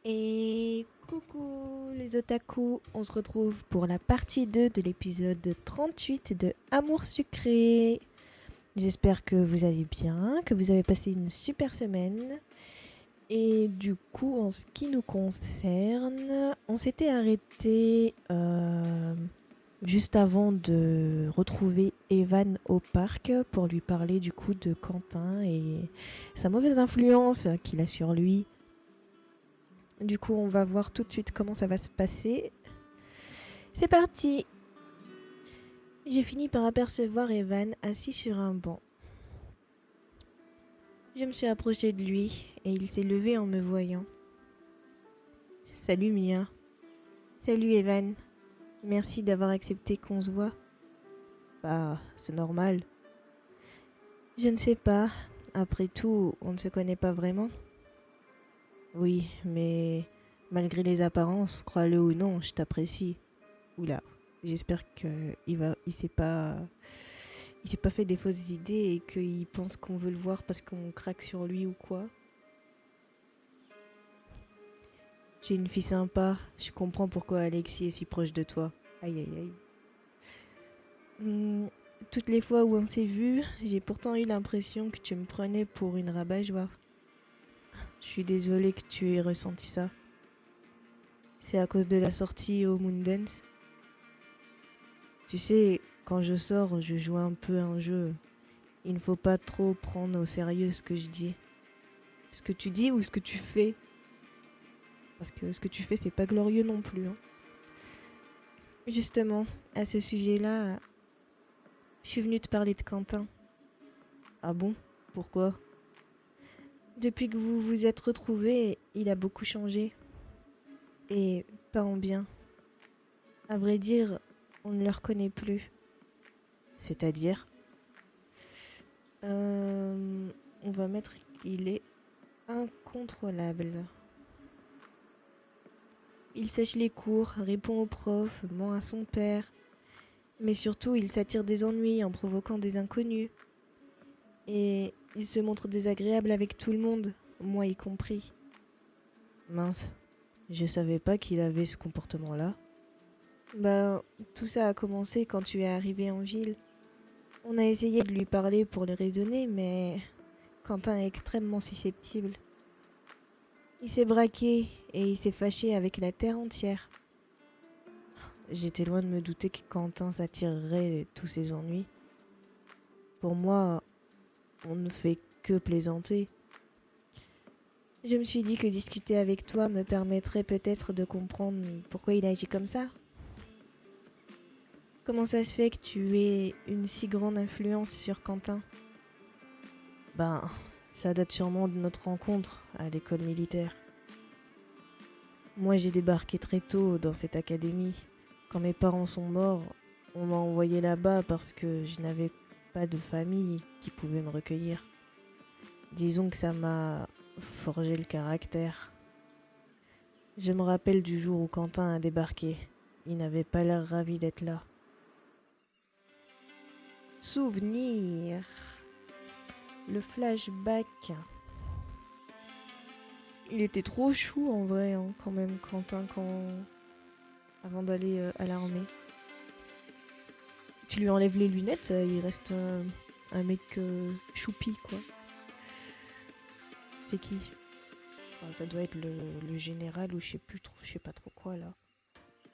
Et coucou les otaku, on se retrouve pour la partie 2 de l'épisode 38 de Amour sucré. J'espère que vous allez bien, que vous avez passé une super semaine. Et du coup, en ce qui nous concerne, on s'était arrêté juste avant de retrouver Evan au parc pour lui parler du coup de Quentin et sa mauvaise influence qu'il a sur lui. Du coup, on va voir tout de suite comment ça va se passer. C'est parti! J'ai fini par apercevoir Evan assis sur un banc. Je me suis approchée de lui et il s'est levé en me voyant. Salut Mia. Salut Evan. Merci d'avoir accepté qu'on se voit. Bah, c'est normal. Je ne sais pas. Après tout, on ne se connaît pas vraiment. Oui, mais malgré les apparences, crois-le ou non, je t'apprécie. Oula, j'espère il s'est pas fait des fausses idées et qu'il pense qu'on veut le voir parce qu'on craque sur lui ou quoi. Tu es une fille sympa, je comprends pourquoi Alexis est si proche de toi. Aïe aïe aïe. Toutes les fois où on s'est vu, j'ai pourtant eu l'impression que tu me prenais pour une rabat-joie. Je suis désolée que tu aies ressenti ça. C'est à cause de la sortie au Moondance. Tu sais, quand je sors, je joue un peu à un jeu. Il ne faut pas trop prendre au sérieux ce que je dis. Ce que tu dis ou ce que tu fais. Parce que ce que tu fais, c'est pas glorieux non plus. Hein. Justement, à ce sujet-là, je suis venue te parler de Quentin. Ah bon? Pourquoi? Depuis que vous vous êtes retrouvés, il a beaucoup changé. Et pas en bien. À vrai dire, on ne le reconnaît plus. C'est-à-dire? On va mettre qu'il est incontrôlable. Il sèche les cours, répond aux profs, ment à son père. Mais surtout, il s'attire des ennuis en provoquant des inconnus. Et il se montre désagréable avec tout le monde, moi y compris. Mince, je savais pas qu'il avait ce comportement-là. Ben, tout ça a commencé quand tu es arrivé en ville. On a essayé de lui parler pour le raisonner, mais Quentin est extrêmement susceptible. Il s'est braqué et il s'est fâché avec la terre entière. J'étais loin de me douter que Quentin s'attirerait tous ses ennuis. Pour moi, on ne fait que plaisanter. Je me suis dit que discuter avec toi me permettrait peut-être de comprendre pourquoi il agit comme ça. Comment ça se fait que tu aies une si grande influence sur Quentin? Ben, ça date sûrement de notre rencontre à l'école militaire. Moi, j'ai débarqué très tôt dans cette académie. Quand mes parents sont morts, on m'a envoyé là-bas parce que je n'avais pas de famille qui pouvait me recueillir. Disons que ça m'a forgé le caractère. Je me rappelle du jour où Quentin a débarqué. Il n'avait pas l'air ravi d'être là. Souvenir. Le flashback. Il était trop chou en vrai, hein, quand même, Quentin, avant d'aller à l'armée. Tu lui enlèves les lunettes, il reste un mec choupi, quoi. C'est qui? Enfin, ça doit être le général ou je sais pas trop quoi là.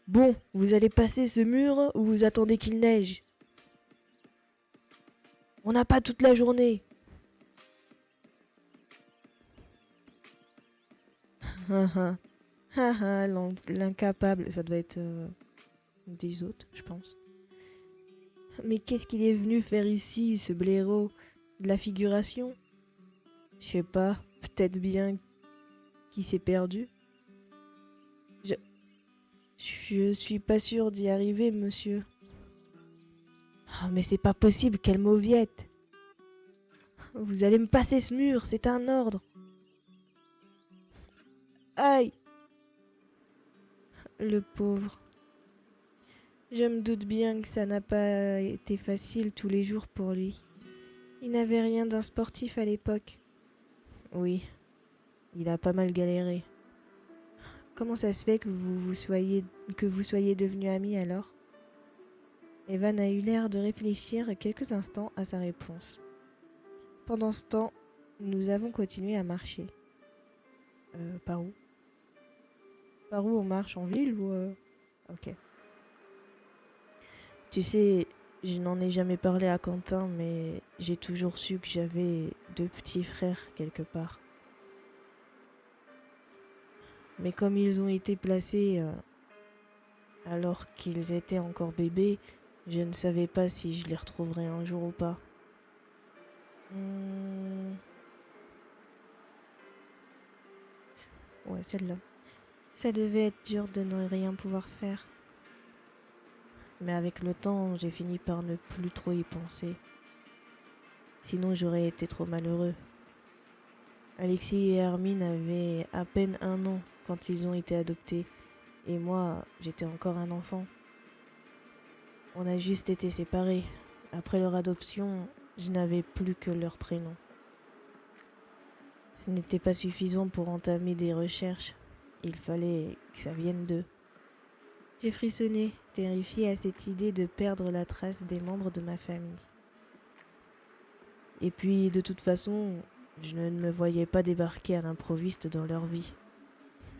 Bon, vous allez passer ce mur ou vous attendez qu'il neige? On n'a pas toute la journée. L'incapable, ça doit être des autres, je pense. Mais qu'est-ce qu'il est venu faire ici, ce blaireau? De la figuration? Je sais pas, peut-être bien qu'il s'est perdu. Je suis pas sûre d'y arriver, monsieur. Ah, mais c'est pas possible, quelle mauviette! Vous allez me passer ce mur, c'est un ordre. Aïe! Le pauvre. Je me doute bien que ça n'a pas été facile tous les jours pour lui. Il n'avait rien d'un sportif à l'époque. Oui, il a pas mal galéré. Comment ça se fait que vous soyez devenus amis alors? Evan a eu l'air de réfléchir quelques instants à sa réponse. Pendant ce temps, nous avons continué à marcher. Par où? Par où on marche? En ville ou... Ok. Tu sais, je n'en ai jamais parlé à Quentin, mais j'ai toujours su que j'avais 2 petits frères quelque part. Mais comme ils ont été placés alors qu'ils étaient encore bébés, je ne savais pas si je les retrouverais un jour ou pas. Ouais, celle-là. Ça devait être dur de ne rien pouvoir faire. Mais avec le temps, j'ai fini par ne plus trop y penser. Sinon, j'aurais été trop malheureux. Alexis et Hermine avaient à peine 1 an quand ils ont été adoptés. Et moi, j'étais encore un enfant. On a juste été séparés. Après leur adoption, je n'avais plus que leur prénom. Ce n'était pas suffisant pour entamer des recherches. Il fallait que ça vienne d'eux. J'ai frissonné, terrifiée à cette idée de perdre la trace des membres de ma famille. Et puis, de toute façon, je ne me voyais pas débarquer à l'improviste dans leur vie.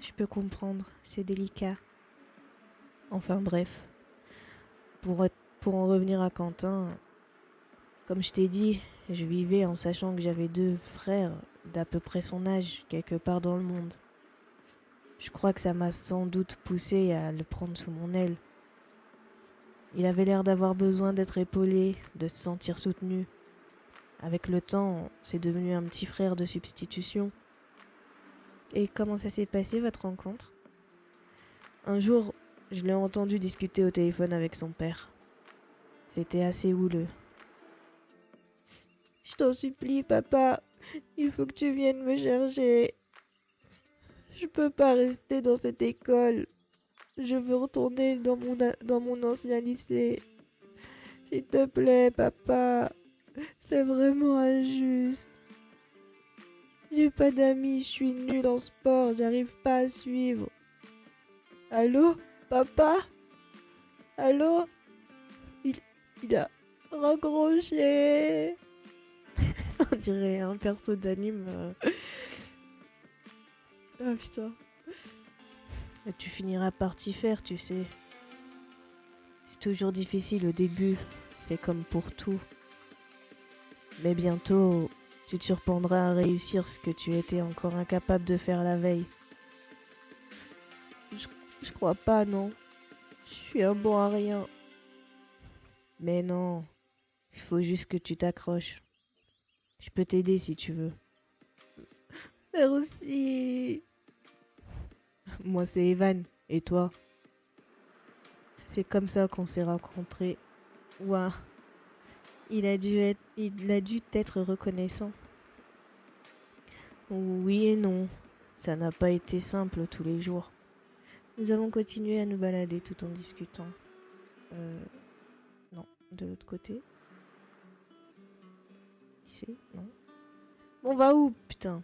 Je peux comprendre, c'est délicat. Enfin bref, pour en revenir à Quentin, comme je t'ai dit, je vivais en sachant que j'avais 2 frères d'à peu près son âge, quelque part dans le monde. Je crois que ça m'a sans doute poussé à le prendre sous mon aile. Il avait l'air d'avoir besoin d'être épaulé, de se sentir soutenu. Avec le temps, c'est devenu un petit frère de substitution. Et comment ça s'est passé, votre rencontre? Un jour, je l'ai entendu discuter au téléphone avec son père. C'était assez houleux. Je t'en supplie, papa, il faut que tu viennes me chercher. Je peux pas rester dans cette école. Je veux retourner dans mon ancien lycée. S'il te plaît, papa, c'est vraiment injuste. J'ai pas d'amis, je suis nulle en sport, j'arrive pas à suivre. Allô, papa? Allô? Il a raccroché. On dirait un perso d'anime. Ah putain. Et tu finiras par t'y faire, tu sais. C'est toujours difficile au début, c'est comme pour tout. Mais bientôt, tu te surprendras à réussir ce que tu étais encore incapable de faire la veille. Je crois pas, non. Je suis un bon à rien. Mais non, il faut juste que tu t'accroches. Je peux t'aider si tu veux. Merci. Moi, c'est Evan. Et toi? C'est comme ça qu'on s'est rencontrés. Ouah. Il a dû être reconnaissant. Oui et non. Ça n'a pas été simple tous les jours. Nous avons continué à nous balader tout en discutant. Non, de l'autre côté. Ici, non. On va où, putain?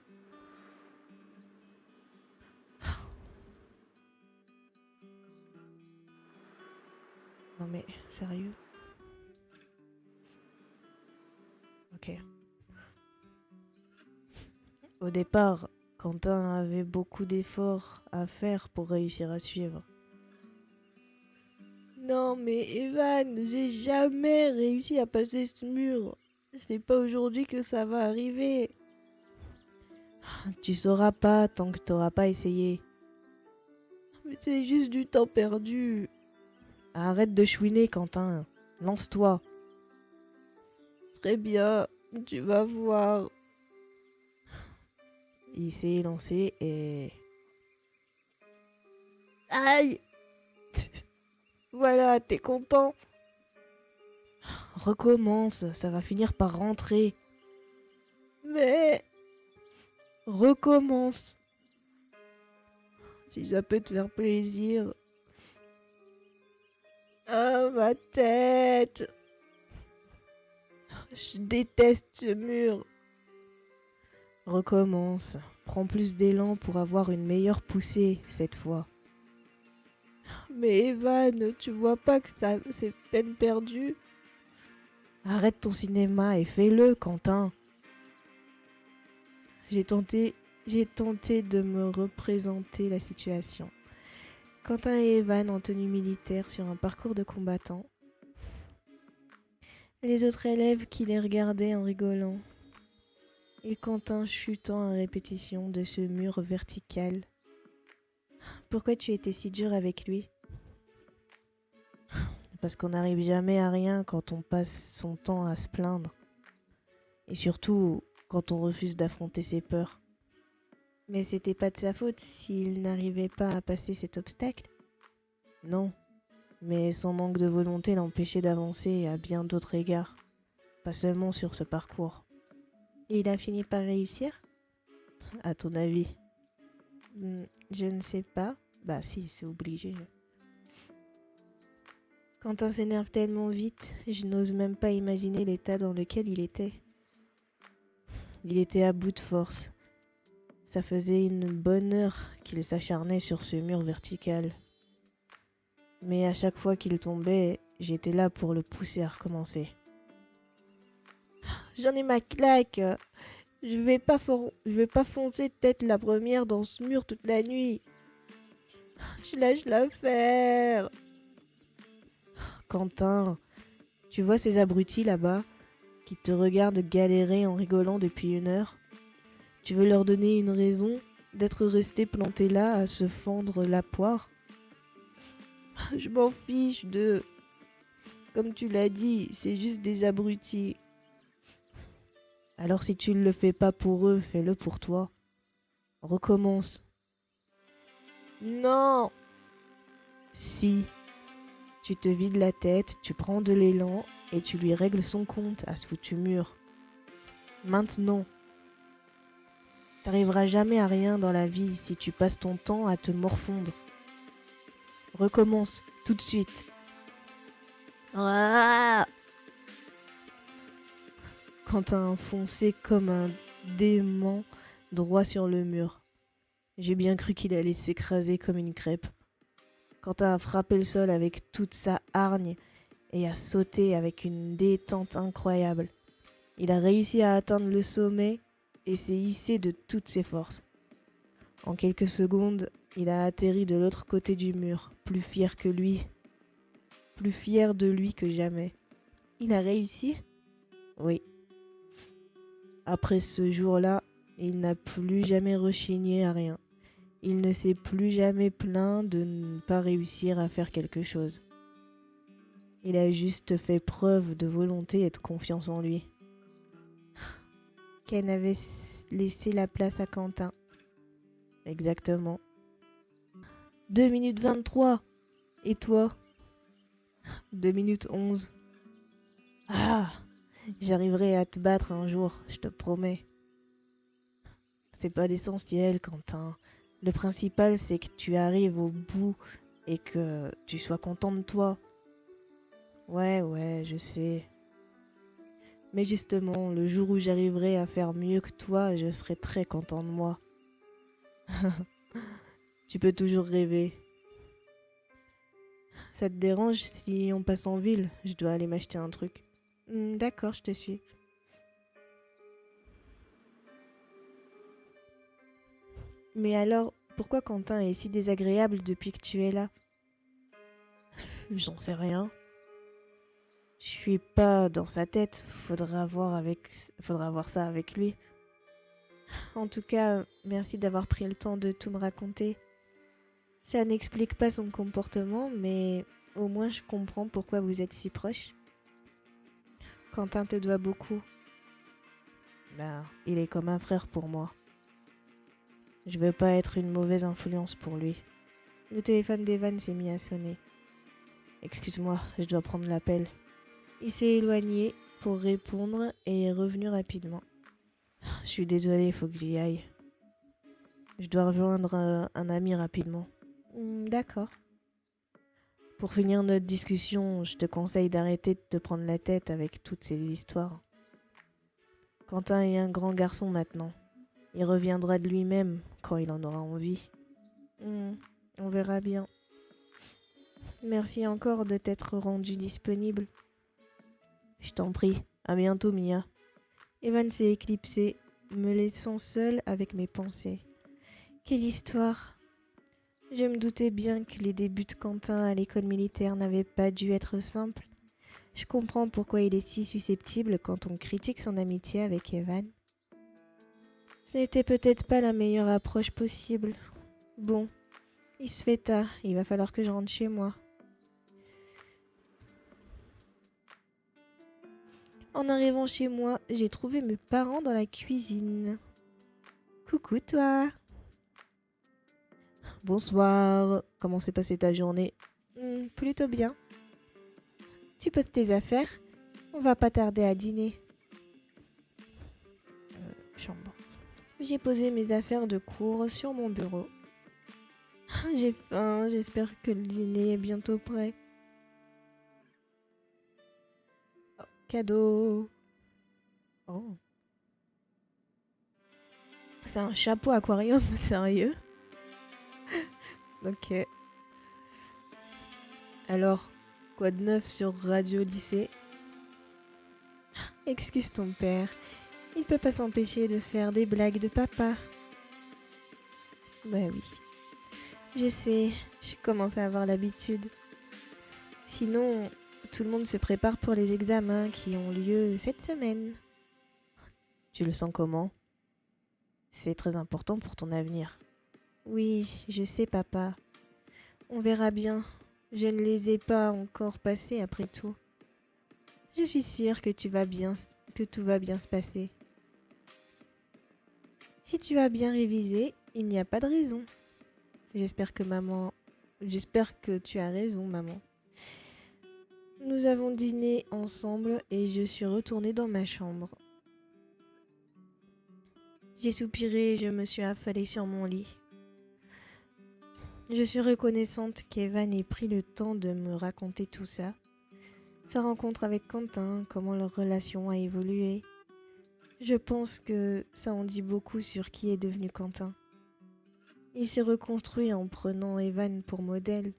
Non mais, sérieux? Ok. Au départ, Quentin avait beaucoup d'efforts à faire pour réussir à suivre. Non mais Evan, j'ai jamais réussi à passer ce mur. C'est pas aujourd'hui que ça va arriver. Tu sauras pas tant que t'auras pas essayé. Mais c'est juste du temps perdu. Arrête de chouiner, Quentin. Lance-toi. Très bien, tu vas voir. Il s'est lancé et... Aïe! Voilà, t'es content? Recommence, ça va finir par rentrer. Mais... Recommence. Si ça peut te faire plaisir. Ah, ma tête! Je déteste ce mur. Recommence. Prends plus d'élan pour avoir une meilleure poussée cette fois. Mais Evan, tu vois pas que ça c'est peine perdue? Arrête ton cinéma et fais-le, Quentin. J'ai tenté de me représenter la situation. Quentin et Evan en tenue militaire sur un parcours de combattants. Les autres élèves qui les regardaient en rigolant. Et Quentin chutant à répétition de ce mur vertical. Pourquoi tu étais si dur avec lui? Parce qu'on n'arrive jamais à rien quand on passe son temps à se plaindre. Et surtout quand on refuse d'affronter ses peurs. Mais c'était pas de sa faute s'il n'arrivait pas à passer cet obstacle. Non, mais son manque de volonté l'empêchait d'avancer à bien d'autres égards. Pas seulement sur ce parcours. Et il a fini par réussir? À ton avis? Je ne sais pas. Bah si, c'est obligé. Quentin s'énerve tellement vite, je n'ose même pas imaginer l'état dans lequel il était. Il était à bout de force. Ça faisait une bonne heure qu'il s'acharnait sur ce mur vertical. Mais à chaque fois qu'il tombait, j'étais là pour le pousser à recommencer. J'en ai ma claque. Je vais pas foncer tête la première dans ce mur toute la nuit. Je lâche l'affaire. Quentin, tu vois ces abrutis là-bas qui te regardent galérer en rigolant depuis une heure? Tu veux leur donner une raison d'être resté planté là à se fendre la poire? Je m'en fiche de... Comme tu l'as dit, c'est juste des abrutis. Alors si tu ne le fais pas pour eux, fais-le pour toi. Recommence. Non! Si. Tu te vides la tête, tu prends de l'élan et tu lui règles son compte à ce foutu mur. Maintenant. T'arriveras jamais à rien dans la vie si tu passes ton temps à te morfondre. Recommence tout de suite. Ah! Quentin fonçait comme un dément droit sur le mur. J'ai bien cru qu'il allait s'écraser comme une crêpe. Quentin a frappé le sol avec toute sa hargne et a sauté avec une détente incroyable. Il a réussi à atteindre le sommet et s'est hissé de toutes ses forces. En quelques secondes, il a atterri de l'autre côté du mur, plus fier que lui. Plus fier de lui que jamais. Il a réussi? Oui. Après ce jour-là, il n'a plus jamais rechigné à rien. Il ne s'est plus jamais plaint de ne pas réussir à faire quelque chose. Il a juste fait preuve de volonté et de confiance en lui. Ken avait laissé la place à Quentin. Exactement. 2 minutes 23. Et toi? 2 minutes 11. Ah! J'arriverai à te battre un jour, je te promets. C'est pas l'essentiel, Quentin. Le principal, c'est que tu arrives au bout et que tu sois content de toi. Ouais, je sais. Mais justement, le jour où j'arriverai à faire mieux que toi, je serai très content de moi. Tu peux toujours rêver. Ça te dérange si on passe en ville? Je dois aller m'acheter un truc. D'accord, je te suis. Mais alors, pourquoi Quentin est si désagréable depuis que tu es là? J'en sais rien. Je suis pas dans sa tête. Faudra voir ça avec lui. En tout cas, merci d'avoir pris le temps de tout me raconter. Ça n'explique pas son comportement, mais au moins je comprends pourquoi vous êtes si proches. Quentin te doit beaucoup. Il est comme un frère pour moi. Je veux pas être une mauvaise influence pour lui. Le téléphone d'Evan s'est mis à sonner. Excuse-moi, je dois prendre l'appel. Il s'est éloigné pour répondre et est revenu rapidement. Je suis désolée, il faut que j'y aille. Je dois rejoindre un ami rapidement. D'accord. Pour finir notre discussion, je te conseille d'arrêter de te prendre la tête avec toutes ces histoires. Quentin est un grand garçon maintenant. Il reviendra de lui-même quand il en aura envie. On verra bien. Merci encore de t'être rendu disponible. Je t'en prie. À bientôt, Mia. Evan s'est éclipsé, me laissant seule avec mes pensées. Quelle histoire! Je me doutais bien que les débuts de Quentin à l'école militaire n'avaient pas dû être simples. Je comprends pourquoi il est si susceptible quand on critique son amitié avec Evan. Ce n'était peut-être pas la meilleure approche possible. Bon, il se fait tard, il va falloir que je rentre chez moi. En arrivant chez moi, j'ai trouvé mes parents dans la cuisine. Coucou toi! Bonsoir, comment s'est passée ta journée? Plutôt bien. Tu poses tes affaires? On va pas tarder à dîner. Chambre. J'ai posé mes affaires de cours sur mon bureau. J'ai faim, j'espère que le dîner est bientôt prêt. Oh, cadeau. Oh. C'est un chapeau aquarium, sérieux? Ok. Alors, quoi de neuf sur Radio Lycée? Excuse ton père, il peut pas s'empêcher de faire des blagues de papa. Bah oui, je sais, je commence à avoir l'habitude. Sinon, tout le monde se prépare pour les examens qui ont lieu cette semaine. Tu le sens comment? C'est très important pour ton avenir. Oui, je sais papa. On verra bien. Je ne les ai pas encore passés après tout. Je suis sûre que tout va bien se passer. Si tu as bien révisé, il n'y a pas de raison. J'espère que tu as raison, maman. Nous avons dîné ensemble et je suis retournée dans ma chambre. J'ai soupiré et je me suis affalée sur mon lit. Je suis reconnaissante qu'Evan ait pris le temps de me raconter tout ça. Sa rencontre avec Quentin, comment leur relation a évolué. Je pense que ça en dit beaucoup sur qui est devenu Quentin. Il s'est reconstruit en prenant Evan pour modèle.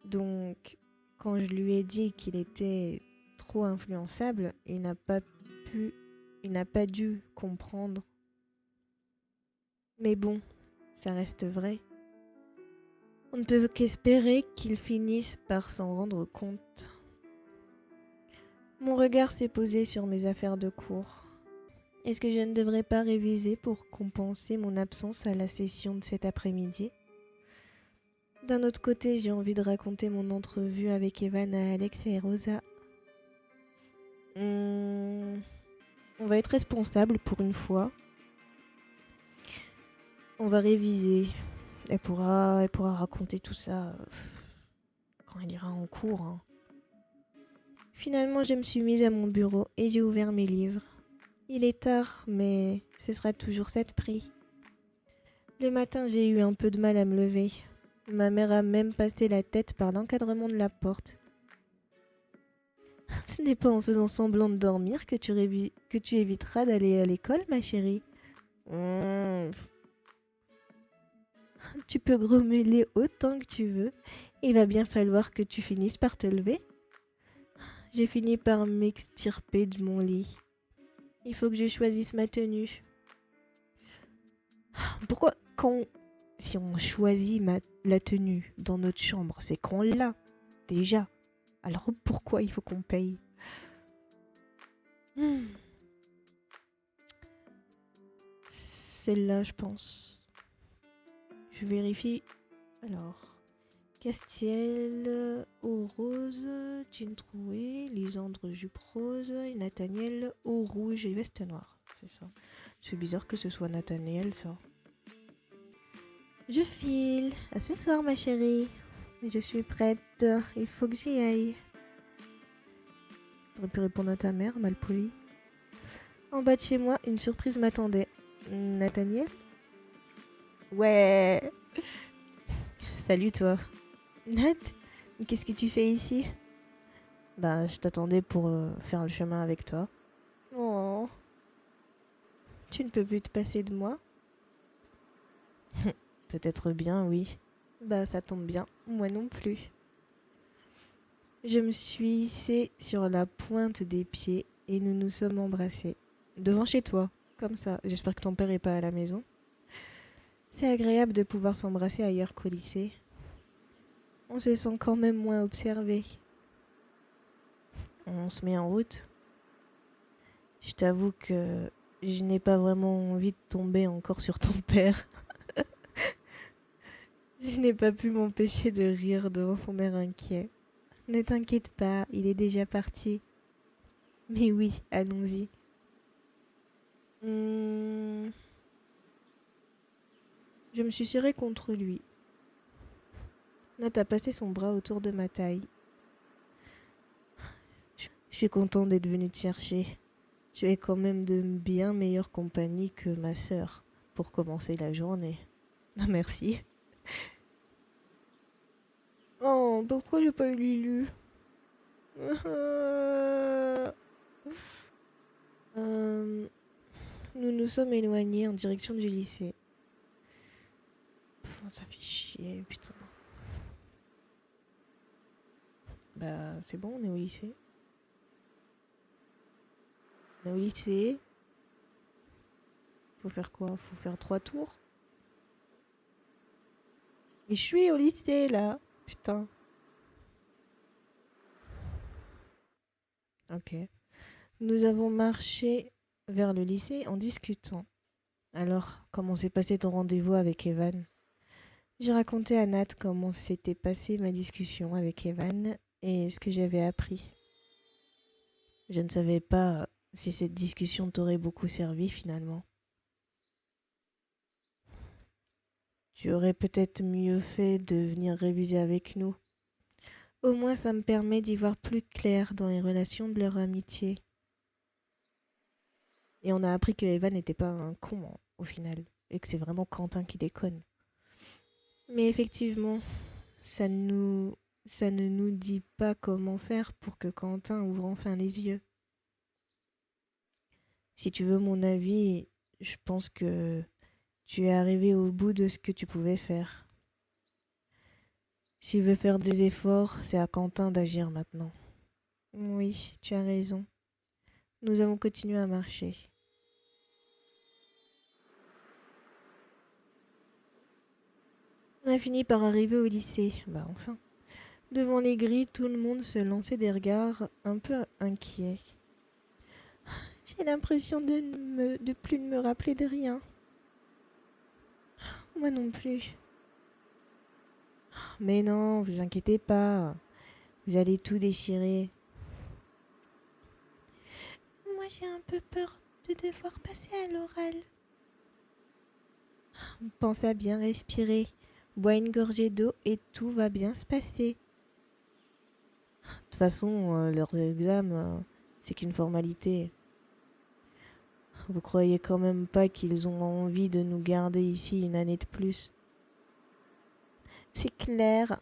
Donc, quand je lui ai dit qu'il était trop influençable, il n'a pas dû comprendre. Mais bon, ça reste vrai. On ne peut qu'espérer qu'il finisse par s'en rendre compte. Mon regard s'est posé sur mes affaires de cours. Est-ce que je ne devrais pas réviser pour compenser mon absence à la session de cet après-midi? D'un autre côté, j'ai envie de raconter mon entrevue avec Evan à Alex et Rosa. On va être responsable pour une fois. On va réviser. Elle pourra raconter tout ça quand elle ira en cours. Hein. Finalement, je me suis mise à mon bureau et j'ai ouvert mes livres. Il est tard, mais ce sera toujours ça de prix. Le matin, j'ai eu un peu de mal à me lever. Ma mère a même passé la tête par l'encadrement de la porte. Ce n'est pas en faisant semblant de dormir que tu éviteras d'aller à l'école, ma chérie. Tu peux grommeler autant que tu veux. Il va bien falloir que tu finisses par te lever. J'ai fini par m'extirper de mon lit. Il faut que je choisisse ma tenue. Pourquoi si on choisit la tenue dans notre chambre, c'est qu'on l'a déjà. Alors pourquoi il faut qu'on paye? Celle-là, je pense. Je vérifie. Alors, Castiel, eau rose, jean troué, Lisandre jupe rose, et Nathaniel, eau rouge et veste noire. C'est ça. C'est bizarre que ce soit Nathaniel, ça. Je file. À ce soir, ma chérie. Je suis prête. Il faut que j'y aille. T'aurais pu répondre à ta mère, malpoli. En bas de chez moi, une surprise m'attendait. Nathaniel? Ouais. Salut, toi. Nat, qu'est-ce que tu fais ici? Bah, je t'attendais pour faire le chemin avec toi. Oh. Tu ne peux plus te passer de moi? Peut-être bien, oui. Bah, ça tombe bien, moi non plus. Je me suis hissée sur la pointe des pieds et nous nous sommes embrassés. Devant chez toi, comme ça. J'espère que ton père est pas à la maison. C'est agréable de pouvoir s'embrasser ailleurs qu'au lycée. On se sent quand même moins observé. On se met en route. Je t'avoue que je n'ai pas vraiment envie de tomber encore sur ton père. Je n'ai pas pu m'empêcher de rire devant son air inquiet. Ne t'inquiète pas, il est déjà parti. Mais oui, allons-y. Je me suis serrée contre lui. Nat a passé son bras autour de ma taille. Je suis content d'être venu te chercher. Tu es quand même de bien meilleure compagnie que ma sœur pour commencer la journée. Merci. Oh, pourquoi j'ai pas eu Lulu? Nous nous sommes éloignés en direction du lycée. Ça fait chier, putain. Bah, c'est bon, on est au lycée. On est au lycée. Faut faire quoi? Faut faire 3 tours? Et je suis au lycée, là. Putain. Ok. Nous avons marché vers le lycée en discutant. Alors, comment s'est passé ton rendez-vous avec Evan? J'ai raconté à Nat comment s'était passée ma discussion avec Evan et ce que j'avais appris. Je ne savais pas si cette discussion t'aurait beaucoup servi finalement. Tu aurais peut-être mieux fait de venir réviser avec nous. Au moins ça me permet d'y voir plus clair dans les relations de leur amitié. Et on a appris que Evan n'était pas un con au final, et que c'est vraiment Quentin qui déconne. Mais effectivement, ça ne nous dit pas comment faire pour que Quentin ouvre enfin les yeux. Si tu veux mon avis, je pense que tu es arrivé au bout de ce que tu pouvais faire. S'il veut faire des efforts, c'est à Quentin d'agir maintenant. Oui, tu as raison. Nous avons continué à marcher. On a fini par arriver au lycée. Bah enfin. Devant les grilles, tout le monde se lançait des regards un peu inquiets. J'ai l'impression de plus me rappeler de rien. Moi non plus. Mais non, vous inquiétez pas. Vous allez tout déchirer. Moi j'ai un peu peur de devoir passer à l'oral. Pense à bien respirer. Bois une gorgée d'eau et tout va bien se passer. De toute façon, leurs examens, c'est qu'une formalité. Vous croyez quand même pas qu'ils ont envie de nous garder ici une année de plus? C'est clair.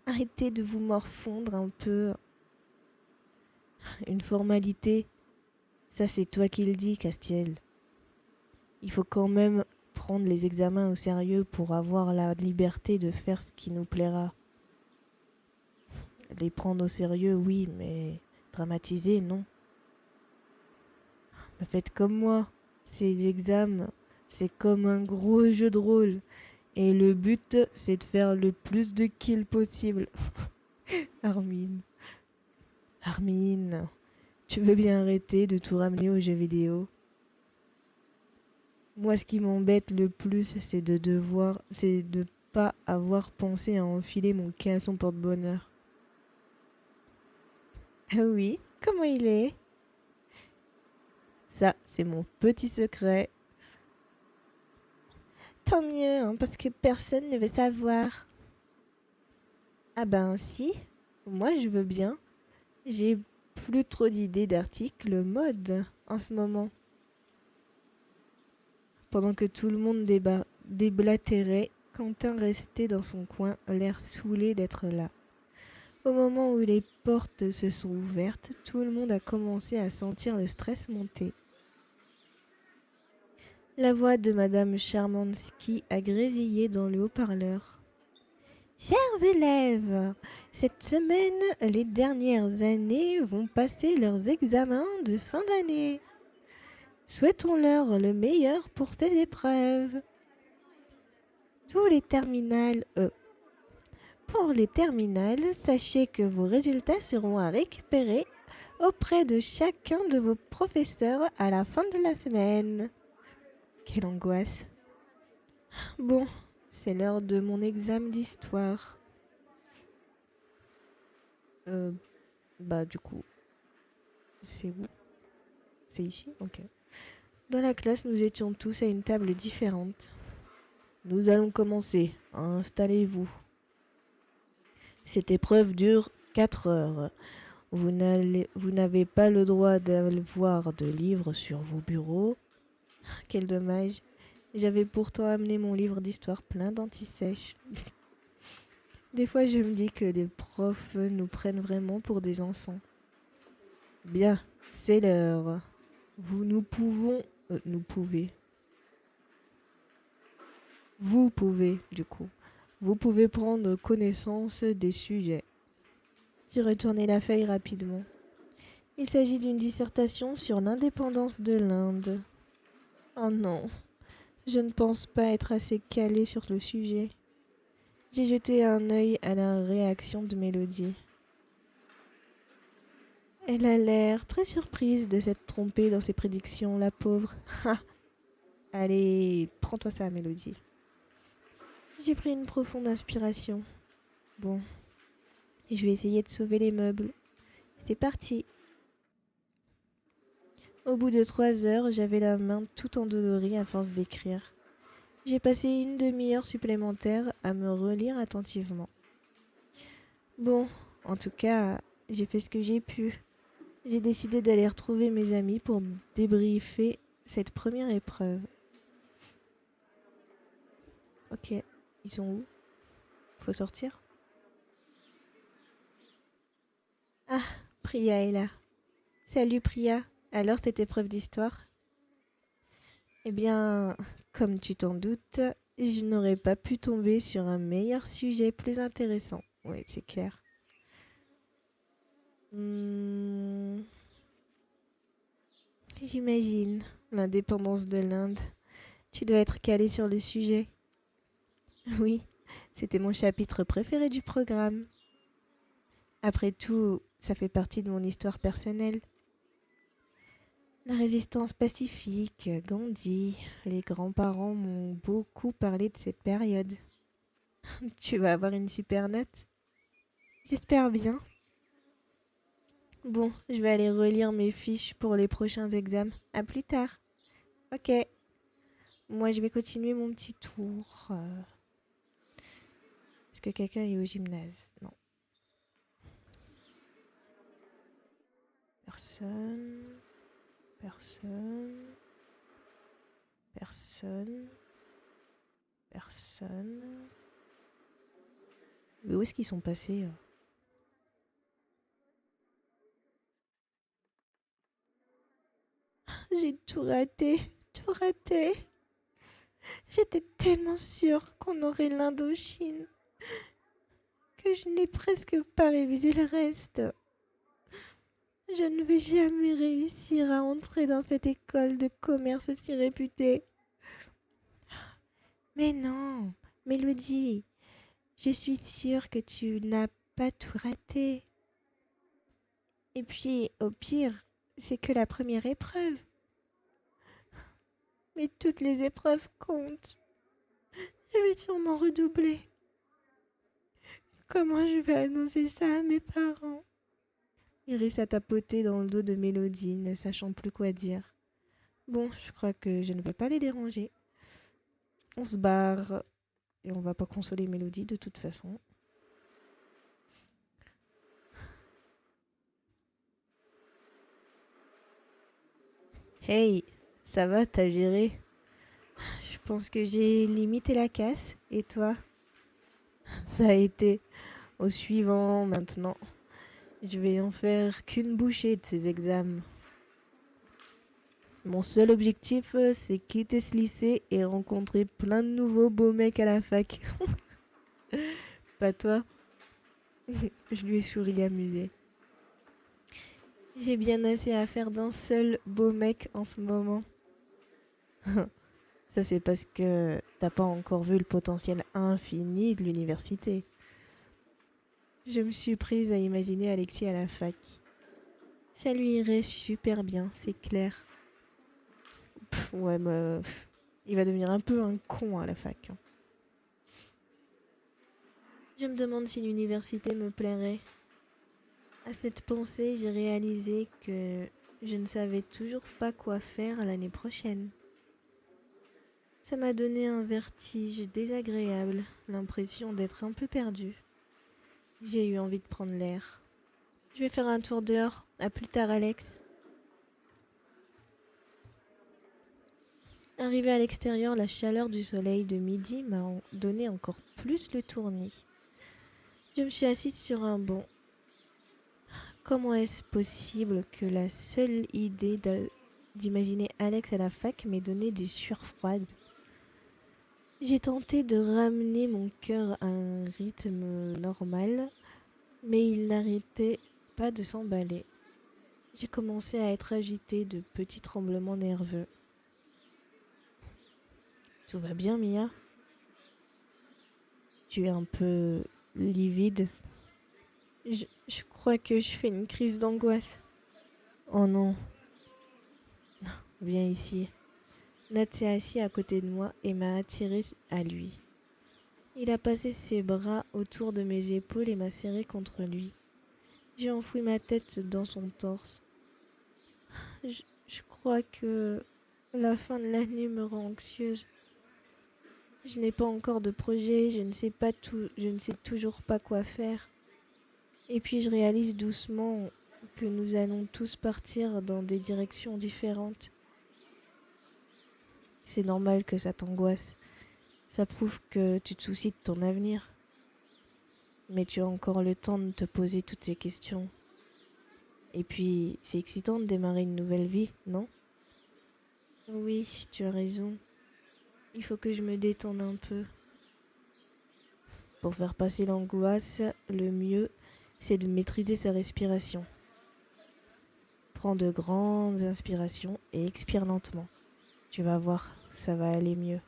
Arrêtez de vous morfondre un peu. Une formalité, ça c'est toi qui le dis, Castiel. Il faut quand même prendre les examens au sérieux pour avoir la liberté de faire ce qui nous plaira. Les prendre au sérieux, oui, mais dramatiser, non. Faites comme moi. Ces examens, c'est comme un gros jeu de rôle. Et le but, c'est de faire le plus de kills possible. Armin. Armin, tu veux bien arrêter de tout ramener aux jeux vidéo? Moi, ce qui m'embête le plus, c'est de pas avoir pensé à enfiler mon caleçon porte-bonheur. Ah oui, comment il est? Ça, c'est mon petit secret. Tant mieux, hein, parce que personne ne veut savoir. Ah ben si, moi je veux bien. J'ai plus trop d'idées d'articles mode en ce moment. Pendant que tout le monde déblatérait, Quentin restait dans son coin, l'air saoulé d'être là. Au moment où les portes se sont ouvertes, tout le monde a commencé à sentir le stress monter. La voix de Madame Shermansky a grésillé dans le haut-parleur. Chers élèves, cette semaine, les dernières années vont passer leurs examens de fin d'année. Souhaitons-leur le meilleur pour ces épreuves. Pour les terminales, sachez que vos résultats seront à récupérer auprès de chacun de vos professeurs à la fin de la semaine. Quelle angoisse. Bon, c'est l'heure de mon examen d'histoire. Du coup, c'est où? C'est ici? Ok. Dans la classe, nous étions tous à une table différente. Nous allons commencer. Installez-vous. Cette épreuve dure 4 heures. Vous n'avez pas le droit d'avoir de livres sur vos bureaux. Quel dommage. J'avais pourtant amené mon livre d'histoire plein d'antisèches. Des fois, je me dis que les profs nous prennent vraiment pour des enfants. Bien, c'est l'heure. Vous pouvez, du coup. Vous pouvez prendre connaissance des sujets. J'ai retourné la feuille rapidement. Il s'agit d'une dissertation sur l'indépendance de l'Inde. Oh non, je ne pense pas être assez calée sur le sujet. J'ai jeté un œil à la réaction de Mélodie. Elle a l'air très surprise de s'être trompée dans ses prédictions, la pauvre. Allez, prends-toi ça, Mélodie. J'ai pris une profonde inspiration. Bon, je vais essayer de sauver les meubles. C'est parti. Au bout de 3 heures, j'avais la main tout endolorie à force d'écrire. J'ai passé une demi-heure supplémentaire à me relire attentivement. Bon, en tout cas, j'ai fait ce que j'ai pu. J'ai décidé d'aller retrouver mes amis pour débriefer cette première épreuve. Ok, ils sont où? Faut sortir? Ah, Priya est là. Salut Priya, alors cette épreuve d'histoire? Eh bien, comme tu t'en doutes, je n'aurais pas pu tomber sur un meilleur sujet plus intéressant. Oui, c'est clair. J'imagine l'indépendance de l'Inde. Tu dois être calé sur le sujet. Oui, c'était mon chapitre préféré du programme. Après tout, ça fait partie de mon histoire personnelle. La résistance pacifique, Gandhi, les grands-parents m'ont beaucoup parlé de cette période. Tu vas avoir une super note? J'espère bien. Bon, je vais aller relire mes fiches pour les prochains examens. À plus tard. Ok. Moi, je vais continuer mon petit tour. Est-ce que quelqu'un est au gymnase? Non. Personne. Personne. Personne. Personne. Mais où est-ce qu'ils sont passés? J'ai tout raté. Tout raté. J'étais tellement sûre qu'on aurait l'Indochine que je n'ai presque pas révisé le reste. Je ne vais jamais réussir à entrer dans cette école de commerce si réputée. Mais non, Mélodie, je suis sûre que tu n'as pas tout raté. Et puis, au pire, c'est que la première épreuve. Mais toutes les épreuves comptent. Je vais sûrement redoubler. Comment je vais annoncer ça à mes parents? Iris a tapoté dans le dos de Mélodie, ne sachant plus quoi dire. Bon, je crois que je ne vais pas les déranger. On se barre et on va pas consoler Mélodie de toute façon. Hey, ça va, t'as géré? Je pense que j'ai limité la casse. Et toi? Ça a été. Au suivant maintenant. Je vais en faire qu'une bouchée de ces examens. Mon seul objectif, c'est quitter ce lycée et rencontrer plein de nouveaux beaux mecs à la fac. Pas toi? Je lui ai souri amusé. J'ai bien assez à faire d'un seul beau mec en ce moment. Ça, c'est parce que t'as pas encore vu le potentiel infini de l'université. Je me suis prise à imaginer Alexis à la fac. Ça lui irait super bien, c'est clair. Ouais, mais il va devenir un peu un con à la fac. Je me demande si l'université me plairait. À cette pensée, j'ai réalisé que je ne savais toujours pas quoi faire l'année prochaine. Ça m'a donné un vertige désagréable, l'impression d'être un peu perdue. J'ai eu envie de prendre l'air. Je vais faire un tour dehors. À plus tard, Alex. Arrivé à l'extérieur, la chaleur du soleil de midi m'a donné encore plus le tournis. Je me suis assise sur un banc. Comment est-ce possible que la seule idée d'imaginer Alex à la fac m'ait donné des sueurs froides? J'ai tenté de ramener mon cœur à un rythme normal, mais il n'arrêtait pas de s'emballer. J'ai commencé à être agitée de petits tremblements nerveux. Tout va bien, Mia? Tu es un peu livide. Je crois que je fais une crise d'angoisse. Oh non, viens ici. Nat s'est assis à côté de moi et m'a attirée à lui. Il a passé ses bras autour de mes épaules et m'a serré contre lui. J'ai enfoui ma tête dans son torse. Je crois que la fin de l'année me rend anxieuse. Je n'ai pas encore de projet, je ne sais toujours pas quoi faire. Et puis je réalise doucement que nous allons tous partir dans des directions différentes. C'est normal que ça t'angoisse. Ça prouve que tu te soucies de ton avenir. Mais tu as encore le temps de te poser toutes ces questions. Et puis, c'est excitant de démarrer une nouvelle vie, non? Oui, tu as raison. Il faut que je me détende un peu. Pour faire passer l'angoisse, le mieux, c'est de maîtriser sa respiration. Prends de grandes inspirations et expire lentement. Tu vas voir, ça va aller mieux.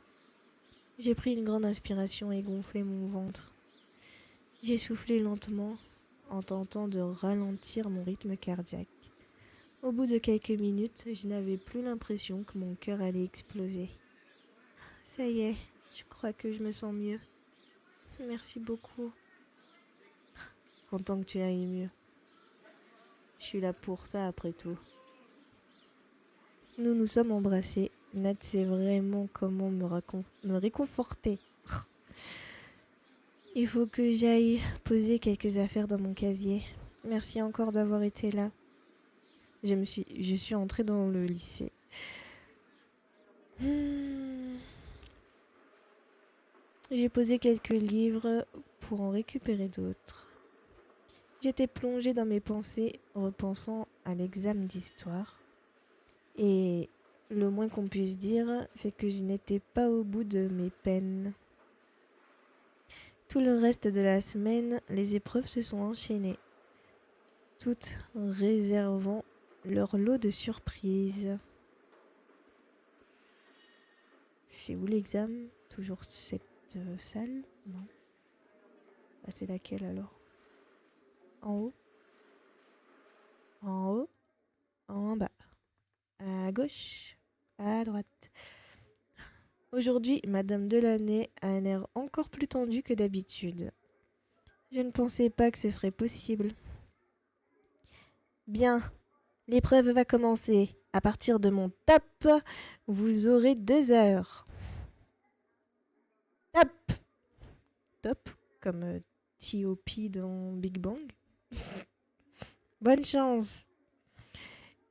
J'ai pris une grande inspiration et gonflé mon ventre. J'ai soufflé lentement en tentant de ralentir mon rythme cardiaque. Au bout de quelques minutes, je n'avais plus l'impression que mon cœur allait exploser. Ça y est, je crois que je me sens mieux. Merci beaucoup. Content que tu ailles mieux. Je suis là pour ça après tout. Nous nous sommes embrassés. Nat sait vraiment comment me réconforter. Il faut que j'aille poser quelques affaires dans mon casier. Merci encore d'avoir été là. Je suis entrée dans le lycée. J'ai posé quelques livres pour en récupérer d'autres. J'étais plongée dans mes pensées, repensant à l'examen d'histoire. Et le moins qu'on puisse dire, c'est que je n'étais pas au bout de mes peines. Tout le reste de la semaine, les épreuves se sont enchaînées, toutes réservant leur lot de surprises. C'est où l'examen? Toujours cette salle? Non. Ah, c'est laquelle alors? En haut? En haut? En bas? À gauche? À droite? Aujourd'hui, Madame Delaney a un air encore plus tendu que d'habitude. Je ne pensais pas que ce serait possible. Bien, l'épreuve va commencer. À partir de mon top, vous aurez 2 heures. Top! Top, comme T.O.P. dans Big Bang. Bonne chance!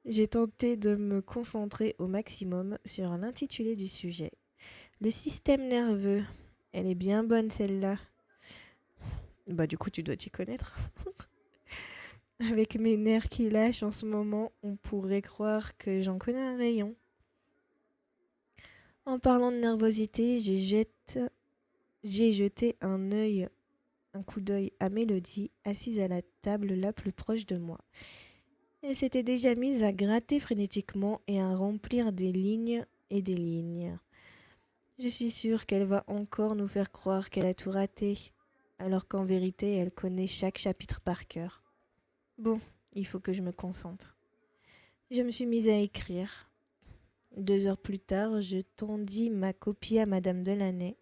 J'ai tenté de me concentrer au maximum sur l'intitulé du sujet. Le système nerveux. Elle est bien bonne celle-là. Bah du coup tu dois t'y connaître. Avec mes nerfs qui lâchent en ce moment, on pourrait croire que j'en connais un rayon. En parlant de nervosité, j'ai jeté un coup d'œil à Mélodie, assise à la table la plus proche de moi. Elle s'était déjà mise à gratter frénétiquement et à remplir des lignes et des lignes. Je suis sûre qu'elle va encore nous faire croire qu'elle a tout raté, alors qu'en vérité, elle connaît chaque chapitre par cœur. Bon, il faut que je me concentre. Je me suis mise à écrire. 2 heures plus tard, je tendis ma copie à Madame Delaney,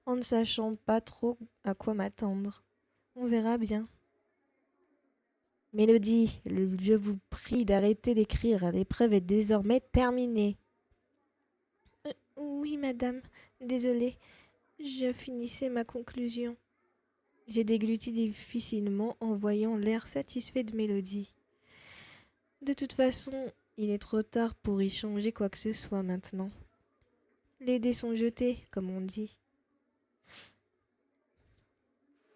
en ne sachant pas trop à quoi m'attendre. On verra bien. Mélodie, je vous prie d'arrêter d'écrire. L'épreuve est désormais terminée. Oui, madame. Désolée. Je finissais ma conclusion. J'ai dégluti difficilement en voyant l'air satisfait de Mélodie. De toute façon, il est trop tard pour y changer quoi que ce soit maintenant. Les dés sont jetés, comme on dit.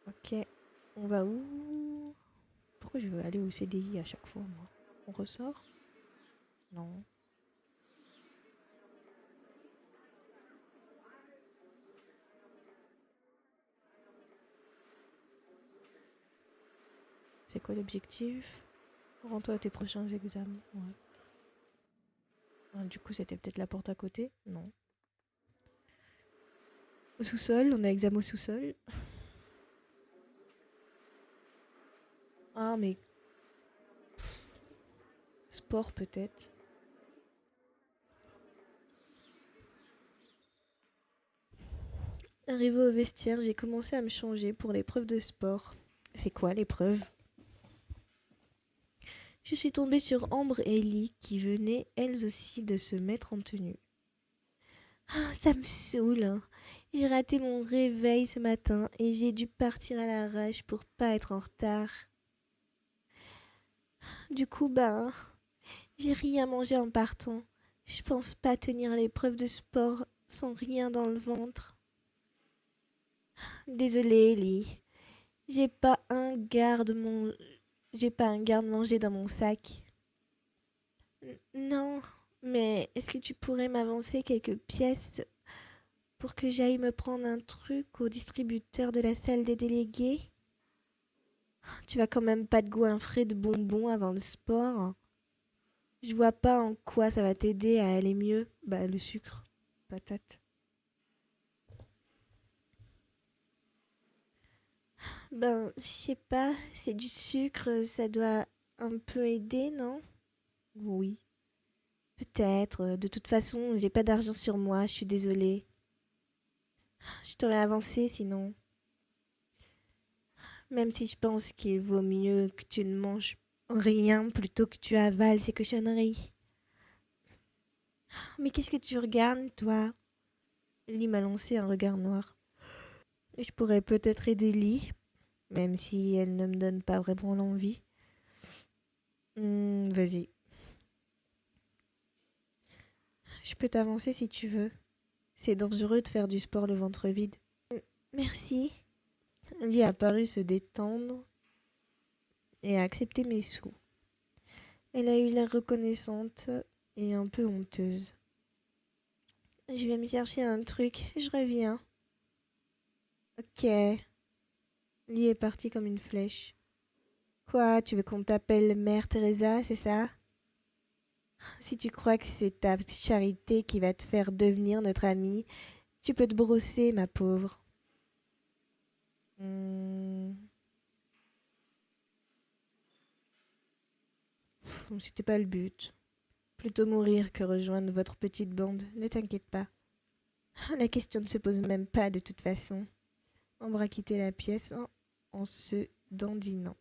Ok, on va où? Pourquoi je veux aller au CDI à chaque fois, moi? On ressort? Non. C'est quoi l'objectif? Rends-toi à tes prochains examens. Ouais. Ah, du coup, c'était peut-être la porte à côté? Non. Au sous-sol, on a examen au sous-sol. Ah, mais sport peut-être. Arrivé au vestiaire, j'ai commencé à me changer pour l'épreuve de sport. C'est quoi l'épreuve? Je suis tombée sur Ambre et Ellie qui venaient elles aussi de se mettre en tenue. Ah, ça me saoule, hein. J'ai raté mon réveil ce matin et j'ai dû partir à l'arrache pour pas être en retard. Du coup, j'ai rien mangé en partant. Je pense pas tenir l'épreuve de sport sans rien dans le ventre. Désolée, Ellie. J'ai pas un garde mon... J'ai pas un garde-manger dans mon sac. Non, mais est-ce que tu pourrais m'avancer quelques pièces pour que j'aille me prendre un truc au distributeur de la salle des délégués? Tu vas quand même pas te goinfrer de bonbons avant le sport. Je vois pas en quoi ça va t'aider à aller mieux. Bah, le sucre, patate. Je sais pas, c'est du sucre, ça doit un peu aider, non? Oui, peut-être. De toute façon, j'ai pas d'argent sur moi, je suis désolée. Je t'aurais avancé sinon. Même si je pense qu'il vaut mieux que tu ne manges rien plutôt que tu avales ces cochonneries. Mais qu'est-ce que tu regardes, toi? Lee m'a lancé un regard noir. Je pourrais peut-être aider Lee, même si elle ne me donne pas vraiment l'envie. Vas-y. Je peux t'avancer si tu veux. C'est dangereux de faire du sport le ventre vide. Merci. Lee a paru se détendre et a accepté mes sous. Elle a eu l'air reconnaissante et un peu honteuse. Je vais me chercher un truc, je reviens. Ok. Lee est partie comme une flèche. Quoi, tu veux qu'on t'appelle Mère Teresa, c'est ça? Si tu crois que c'est ta charité qui va te faire devenir notre amie, tu peux te brosser, ma pauvre. Hmm. C'était pas le but. Plutôt mourir que rejoindre votre petite bande, ne t'inquiète pas. La question ne se pose même pas de toute façon. Ambre a quitté la pièce en se dandinant.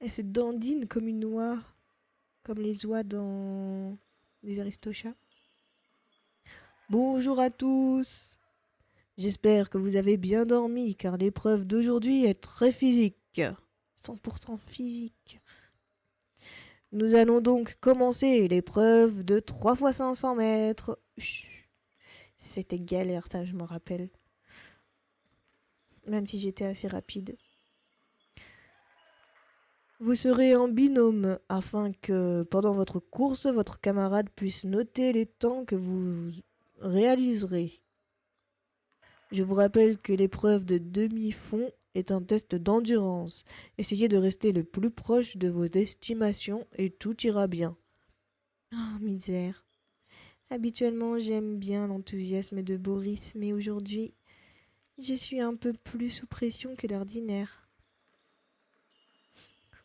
Elle se dandine comme une oie, comme les oies dans les Aristochats. Bonjour à tous. J'espère que vous avez bien dormi car l'épreuve d'aujourd'hui est très physique. 100% physique. Nous allons donc commencer l'épreuve de 3 fois 500 mètres. Chut. C'était galère ça, je me rappelle. Même si j'étais assez rapide. Vous serez en binôme afin que pendant votre course, votre camarade puisse noter les temps que vous réaliserez. Je vous rappelle que l'épreuve de demi-fond est un test d'endurance. Essayez de rester le plus proche de vos estimations et tout ira bien. Oh, misère. Habituellement, j'aime bien l'enthousiasme de Boris, mais aujourd'hui, je suis un peu plus sous pression que d'ordinaire.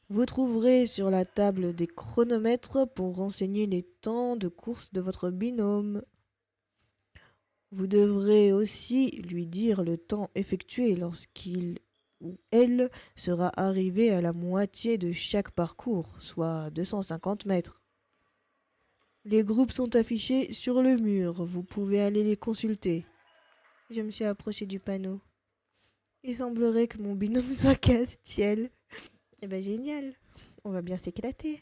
Vous trouverez sur la table des chronomètres pour renseigner les temps de course de votre binôme. Vous devrez aussi lui dire le temps effectué lorsqu'il ou elle sera arrivé à la moitié de chaque parcours, soit 250 mètres. Les groupes sont affichés sur le mur, vous pouvez aller les consulter. Je me suis approchée du panneau. Il semblerait que mon binôme soit Castiel. Eh ben génial, on va bien s'éclater.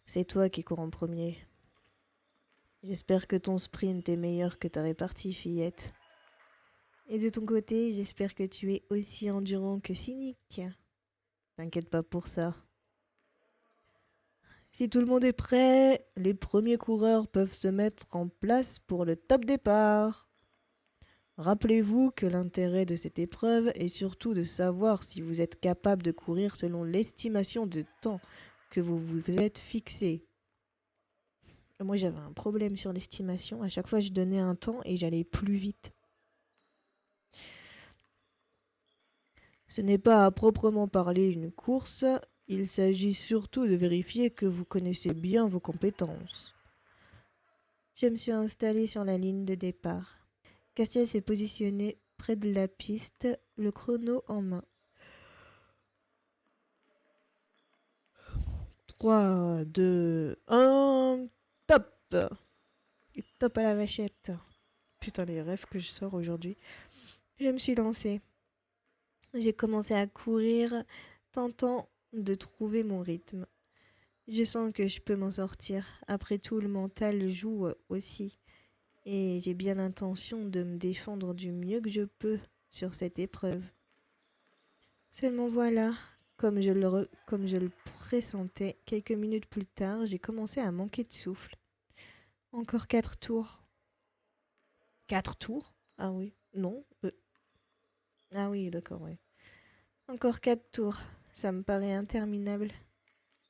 C'est toi qui cours en premier. J'espère que ton sprint est meilleur que ta répartie, fillette. Et de ton côté, j'espère que tu es aussi endurant que cynique. T'inquiète pas pour ça. Si tout le monde est prêt, les premiers coureurs peuvent se mettre en place pour le top départ. Rappelez-vous que l'intérêt de cette épreuve est surtout de savoir si vous êtes capable de courir selon l'estimation de temps que vous vous êtes fixé. Moi, j'avais un problème sur l'estimation. À chaque fois, je donnais un temps et j'allais plus vite. Ce n'est pas à proprement parler une course, il s'agit surtout de vérifier que vous connaissez bien vos compétences. Je me suis installée sur la ligne de départ. Castiel s'est positionné près de la piste, le chrono en main. 3, 2, 1, top! Et top à la vachette. Putain, les rêves que je sors aujourd'hui. Je me suis lancée. J'ai commencé à courir, tentant de trouver mon rythme. Je sens que je peux m'en sortir. Après tout, le mental joue aussi. Et j'ai bien l'intention de me défendre du mieux que je peux sur cette épreuve. Seulement voilà, comme je le pressentais, quelques minutes plus tard, j'ai commencé à manquer de souffle. Encore 4 tours. 4 tours? Ah oui, non. Ah oui, d'accord, ouais. Encore 4 tours. Ça me paraît interminable.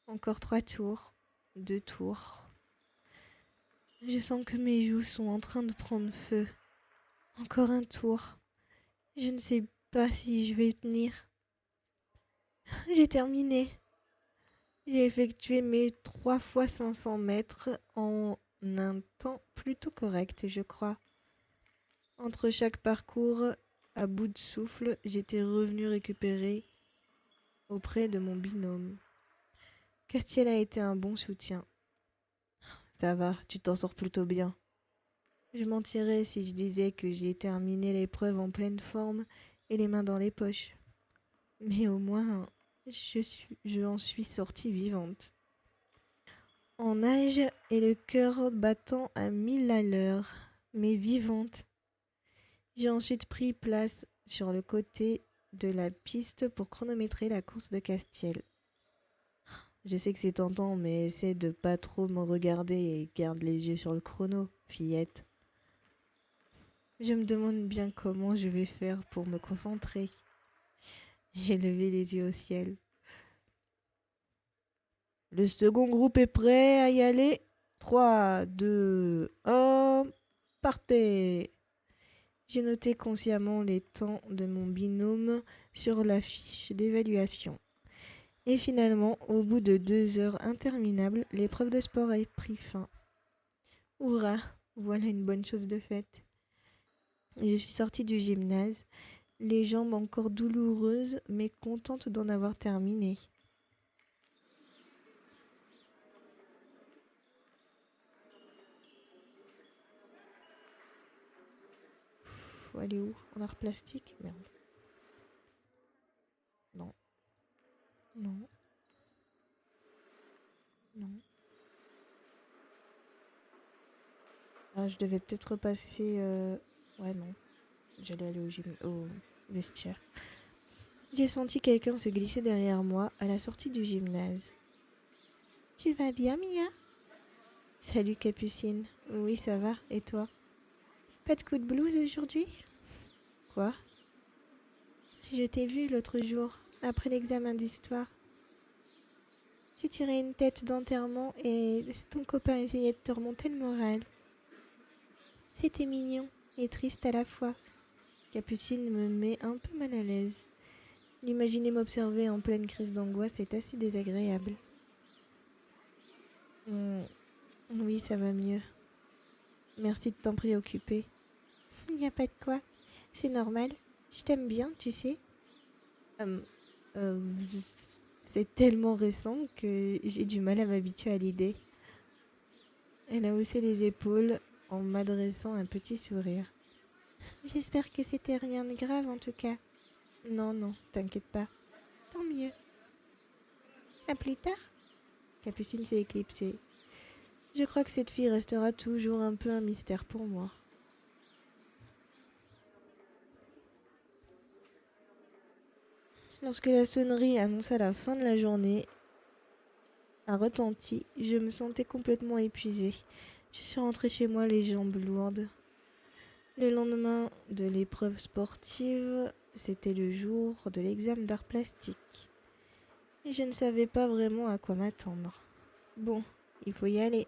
Encore 3 tours. 2 tours. Je sens que mes joues sont en train de prendre feu. Encore un tour. Je ne sais pas si je vais tenir. J'ai terminé. J'ai effectué mes 3 fois 500 mètres en un temps plutôt correct, je crois. Entre chaque parcours, à bout de souffle, j'étais revenu récupérer auprès de mon binôme. Castiel a été un bon soutien. Ça va, tu t'en sors plutôt bien. Je mentirais si je disais que j'ai terminé l'épreuve en pleine forme et les mains dans les poches. Mais au moins, je en suis sortie vivante. En nage et le cœur battant à 1000 à l'heure, mais vivante. J'ai ensuite pris place sur le côté de la piste pour chronométrer la course de Castiel. Je sais que c'est tentant, mais essaie de pas trop me regarder et garde les yeux sur le chrono, fillette. Je me demande bien comment je vais faire pour me concentrer. J'ai levé les yeux au ciel. Le second groupe est prêt à y aller. 3, 2, 1, partez! J'ai noté consciemment les temps de mon binôme sur la fiche d'évaluation. Et finalement, au bout de 2 heures interminables, l'épreuve de sport a pris fin. Hurrah! Voilà une bonne chose de faite. Je suis sortie du gymnase, les jambes encore douloureuses, mais contente d'en avoir terminé. Faut aller où? En art plastique? Merde. Non. Non. Non. Ah, je devais peut-être repasser... Ouais, non. J'allais aller au vestiaire. J'ai senti quelqu'un se glisser derrière moi à la sortie du gymnase. Tu vas bien, Mia? Salut, Capucine. Oui, ça va. Et toi? Pas de coup de blues aujourd'hui? Quoi? Je t'ai vu l'autre jour, après l'examen d'histoire. Tu tirais une tête d'enterrement et ton copain essayait de te remonter le moral. C'était mignon et triste à la fois. Capucine me met un peu mal à l'aise. L'imaginer m'observer en pleine crise d'angoisse est assez désagréable. Oui, ça va mieux. Merci de t'en préoccuper. Il n'y a pas de quoi. C'est normal. Je t'aime bien, tu sais. Euh, euh, c'est tellement récent que j'ai du mal à m'habituer à l'idée. Elle a haussé les épaules en m'adressant un petit sourire. J'espère que c'était rien de grave en tout cas. Non, non, t'inquiète pas. Tant mieux. À plus tard. Capucine s'est éclipsée. Je crois que cette fille restera toujours un peu un mystère pour moi. Lorsque la sonnerie annonça la fin de la journée a retenti, je me sentais complètement épuisée. Je suis rentrée chez moi les jambes lourdes. Le lendemain de l'épreuve sportive, c'était le jour de l'examen d'art plastique. Et je ne savais pas vraiment à quoi m'attendre. Bon, il faut y aller.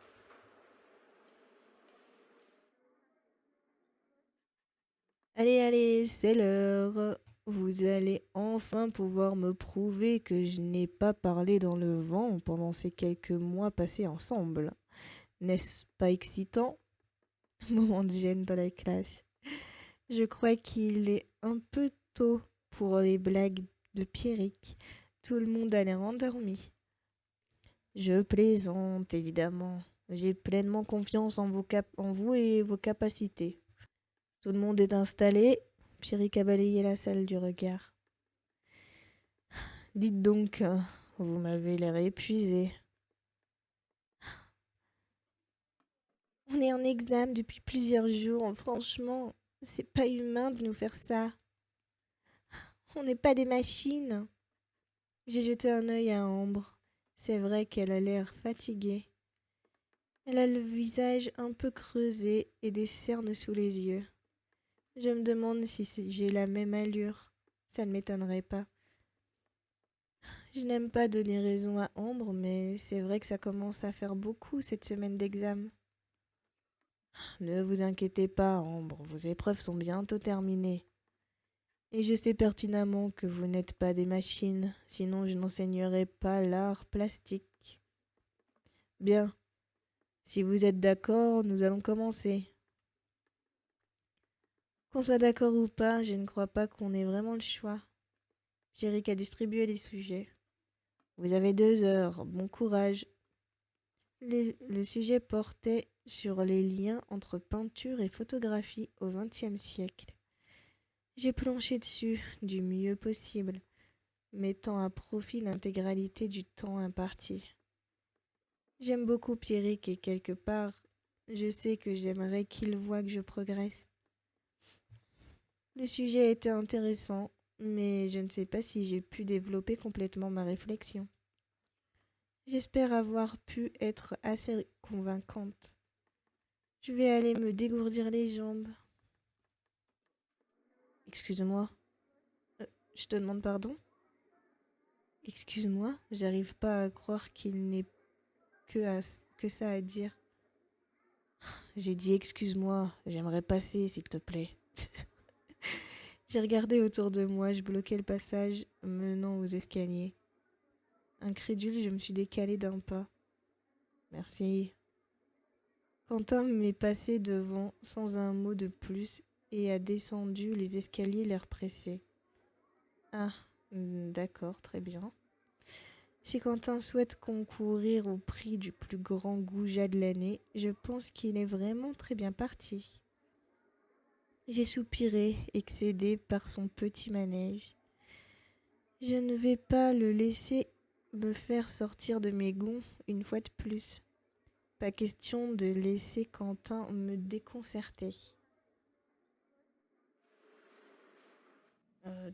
Allez, allez, c'est l'heure. Vous allez enfin pouvoir me prouver que je n'ai pas parlé dans le vent pendant ces quelques mois passés ensemble. N'est-ce pas excitant? Moment de gêne dans la classe. Je crois qu'il est un peu tôt pour les blagues de Pierrick. Tout le monde a l'air endormi. Je plaisante, évidemment. J'ai pleinement confiance en vous et vos capacités. Tout le monde est installé. Pierrick a balayé la salle du regard. Dites donc, vous m'avez l'air épuisé. On est en examen depuis plusieurs jours. Franchement, c'est pas humain de nous faire ça. On n'est pas des machines. J'ai jeté un œil à Ambre. C'est vrai qu'elle a l'air fatiguée. Elle a le visage un peu creusé et des cernes sous les yeux. Je me demande si j'ai la même allure. Ça ne m'étonnerait pas. Je n'aime pas donner raison à Ambre, mais c'est vrai que ça commence à faire beaucoup cette semaine d'examen. Ne vous inquiétez pas, Ambre, vos épreuves sont bientôt terminées. Et je sais pertinemment que vous n'êtes pas des machines, sinon je n'enseignerai pas l'art plastique. Bien, si vous êtes d'accord, nous allons commencer. Qu'on soit d'accord ou pas, je ne crois pas qu'on ait vraiment le choix. Jérick a distribué les sujets. Vous avez 2 heures, bon courage. Le sujet portait sur les liens entre peinture et photographie au XXe siècle. J'ai planché dessus du mieux possible, mettant à profit l'intégralité du temps imparti. J'aime beaucoup Pierrick et quelque part, je sais que j'aimerais qu'il voie que je progresse. Le sujet était intéressant, mais je ne sais pas si j'ai pu développer complètement ma réflexion. J'espère avoir pu être assez convaincante. Je vais aller me dégourdir les jambes. Excuse-moi. Je te demande pardon? Excuse-moi, j'arrive pas à croire qu'il n'ait que ça à dire. J'ai dit excuse-moi, j'aimerais passer s'il te plaît. J'ai regardé autour de moi, je bloquais le passage menant aux escaliers. Incrédule, je me suis décalée d'un pas. Merci. Quentin m'est passé devant sans un mot de plus et a descendu les escaliers l'air pressé. Ah, d'accord, très bien. Si Quentin souhaite concourir au prix du plus grand goujat de l'année, je pense qu'il est vraiment très bien parti. J'ai soupiré, excédé par son petit manège. Je ne vais pas le laisser me faire sortir de mes gonds une fois de plus. Pas question de laisser Quentin me déconcerter.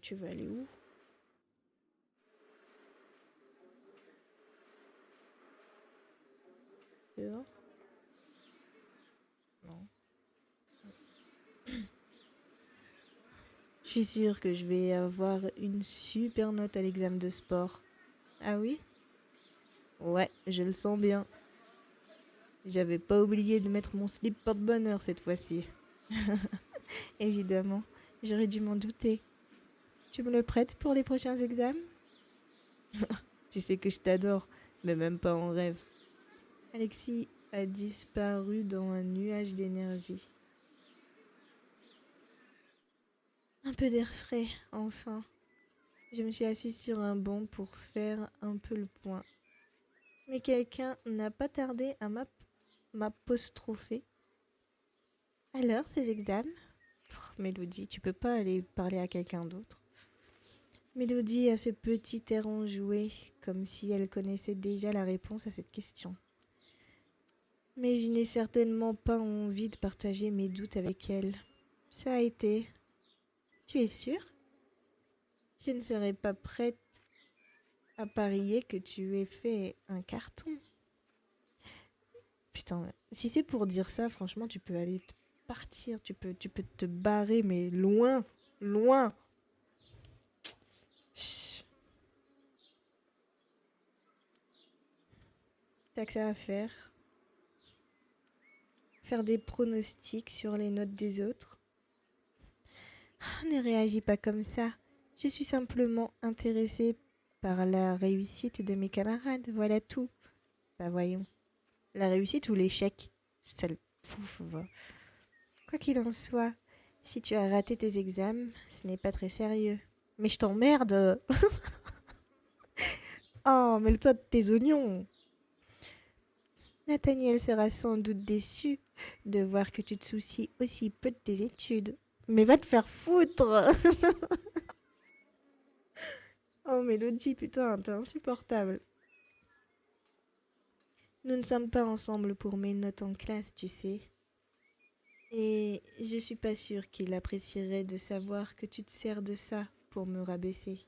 Tu veux aller où? Dehors? Non. suis sûre que je vais avoir une super note à l'examen de sport. Ah oui? Ouais, je le sens bien. J'avais pas oublié de mettre mon slip porte-bonheur cette fois-ci. Évidemment, j'aurais dû m'en douter. Tu me le prêtes pour les prochains examens? Tu sais que je t'adore, mais même pas en rêve. Alexis a disparu dans un nuage d'énergie. Un peu d'air frais, enfin. Je me suis assise sur un banc pour faire un peu le point. Mais quelqu'un n'a pas tardé à m'apostropher. Alors, ces examens? Mélodie, tu peux pas aller parler à quelqu'un d'autre. Mélodie a ce petit air enjoué, comme si elle connaissait déjà la réponse à cette question. Mais je n'ai certainement pas envie de partager mes doutes avec elle. Ça a été. Tu es sûre? Je ne serais pas prête à parier que tu aies fait un carton. Putain, si c'est pour dire ça, franchement, tu peux aller partir, tu peux te barrer, mais loin, loin. Chut. T'as que ça à faire. Faire des pronostics sur les notes des autres. Ne réagis pas comme ça. Je suis simplement intéressée par la réussite de mes camarades, voilà tout. Bah voyons. La réussite ou l'échec? Sale pouf, va. Quoi qu'il en soit, si tu as raté tes examens, ce n'est pas très sérieux. Mais je t'emmerde. Oh, mêle-toi de tes oignons. Nathaniel sera sans doute déçu de voir que tu te soucies aussi peu de tes études. Mais va te faire foutre. Oh, Mélodie, putain, t'es insupportable. Nous ne sommes pas ensemble pour mes notes en classe, tu sais. Et je suis pas sûre qu'il apprécierait de savoir que tu te sers de ça pour me rabaisser.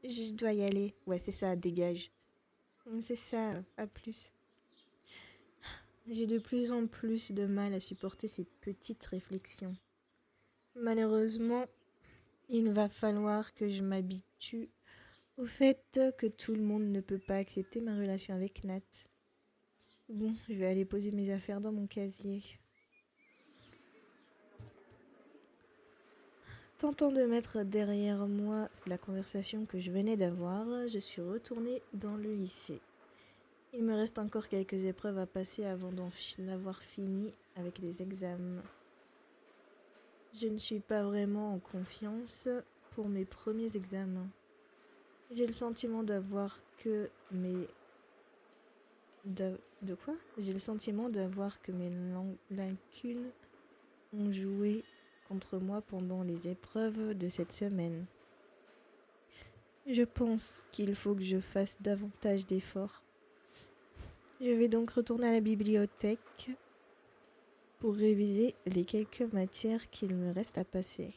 Je dois y aller. Ouais, c'est ça, dégage. C'est ça, à plus. J'ai de plus en plus de mal à supporter ces petites réflexions. Malheureusement, il va falloir que je m'habitue au fait que tout le monde ne peut pas accepter ma relation avec Nat. Bon, je vais aller poser mes affaires dans mon casier. Tentant de mettre derrière moi la conversation que je venais d'avoir, je suis retournée dans le lycée. Il me reste encore quelques épreuves à passer avant d'en avoir fini avec les examens. Je ne suis pas vraiment en confiance pour mes premiers examens. J'ai le sentiment d'avoir que mes... De quoi? J'ai le sentiment d'avoir que mes lacunes ont joué contre moi pendant les épreuves de cette semaine. Je pense qu'il faut que je fasse davantage d'efforts. Je vais donc retourner à la bibliothèque pour réviser les quelques matières qu'il me reste à passer.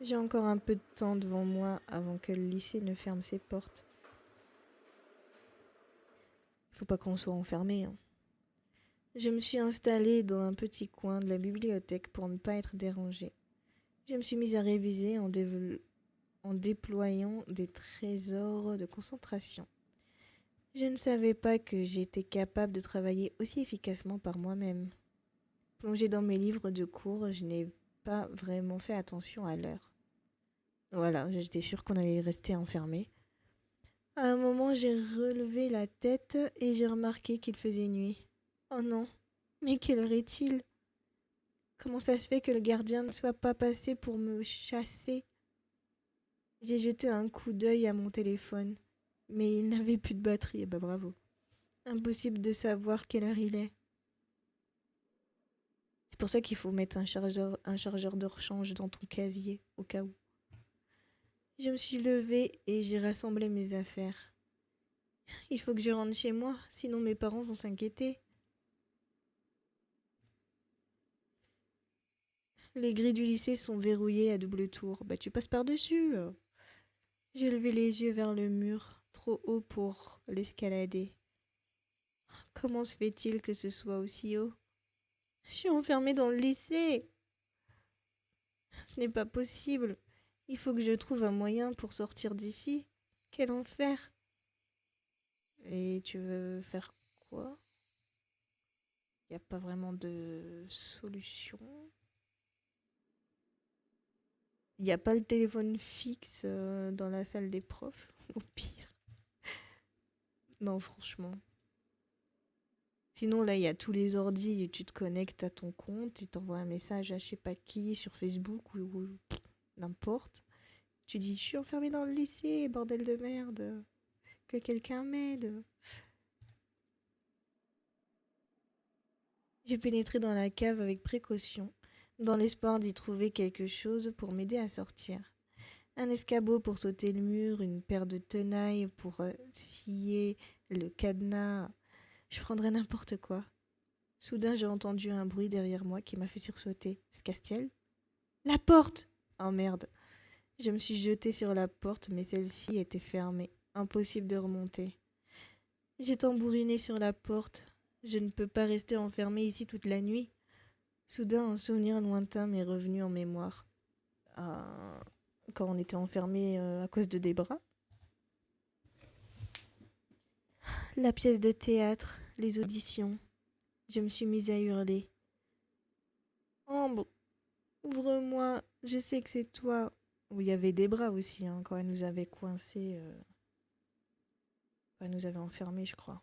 J'ai encore un peu de temps devant moi avant que le lycée ne ferme ses portes. Faut pas qu'on soit enfermé, hein. Je me suis installée dans un petit coin de la bibliothèque pour ne pas être dérangée. Je me suis mise à réviser en déployant des trésors de concentration. Je ne savais pas que j'étais capable de travailler aussi efficacement par moi-même. Plongée dans mes livres de cours, je n'ai pas vraiment fait attention à l'heure. Voilà, j'étais sûre qu'on allait rester enfermé. À un moment, j'ai relevé la tête et j'ai remarqué qu'il faisait nuit. Oh non, mais quelle heure est-il? Comment ça se fait que le gardien ne soit pas passé pour me chasser? J'ai jeté un coup d'œil à mon téléphone, mais il n'avait plus de batterie. Bah bravo. Impossible de savoir quelle heure il est. C'est pour ça qu'il faut mettre un chargeur de rechange dans ton casier, au cas où. Je me suis levée et j'ai rassemblé mes affaires. Il faut que je rentre chez moi, sinon mes parents vont s'inquiéter. Les grilles du lycée sont verrouillées à double tour. Bah tu passes par-dessus. J'ai levé les yeux vers le mur, trop haut pour l'escalader. Comment se fait-il que ce soit aussi haut? Je suis enfermée dans le lycée. Ce n'est pas possible. Il faut que je trouve un moyen pour sortir d'ici. Quel enfer. Et tu veux faire quoi? Il n'y a pas vraiment de solution. Il n'y a pas le téléphone fixe dans la salle des profs, au pire. Non, franchement. Sinon, là, il y a tous les ordis et tu te connectes à ton compte et t'envoies un message à je sais pas qui sur Facebook ou n'importe. Tu dis, je suis enfermée dans le lycée, bordel de merde. Que quelqu'un m'aide. J'ai pénétré dans la cave avec précaution, dans l'espoir d'y trouver quelque chose pour m'aider à sortir. Un escabeau pour sauter le mur, une paire de tenailles pour scier le cadenas. Je prendrais n'importe quoi. Soudain, j'ai entendu un bruit derrière moi qui m'a fait sursauter. Se casse-t-elle ? La porte ! Oh merde. Je me suis jetée sur la porte, mais celle-ci était fermée. Impossible de remonter. J'ai tambouriné sur la porte. Je ne peux pas rester enfermée ici toute la nuit. Soudain, un souvenir lointain m'est revenu en mémoire. Quand on était enfermé à cause de des bras. La pièce de théâtre, les auditions. Je me suis mise à hurler. Ambre, ouvre-moi, je sais que c'est toi. Où il y avait des bras aussi, hein, quand elle nous avait coincés. Quand elle nous avait enfermés, je crois.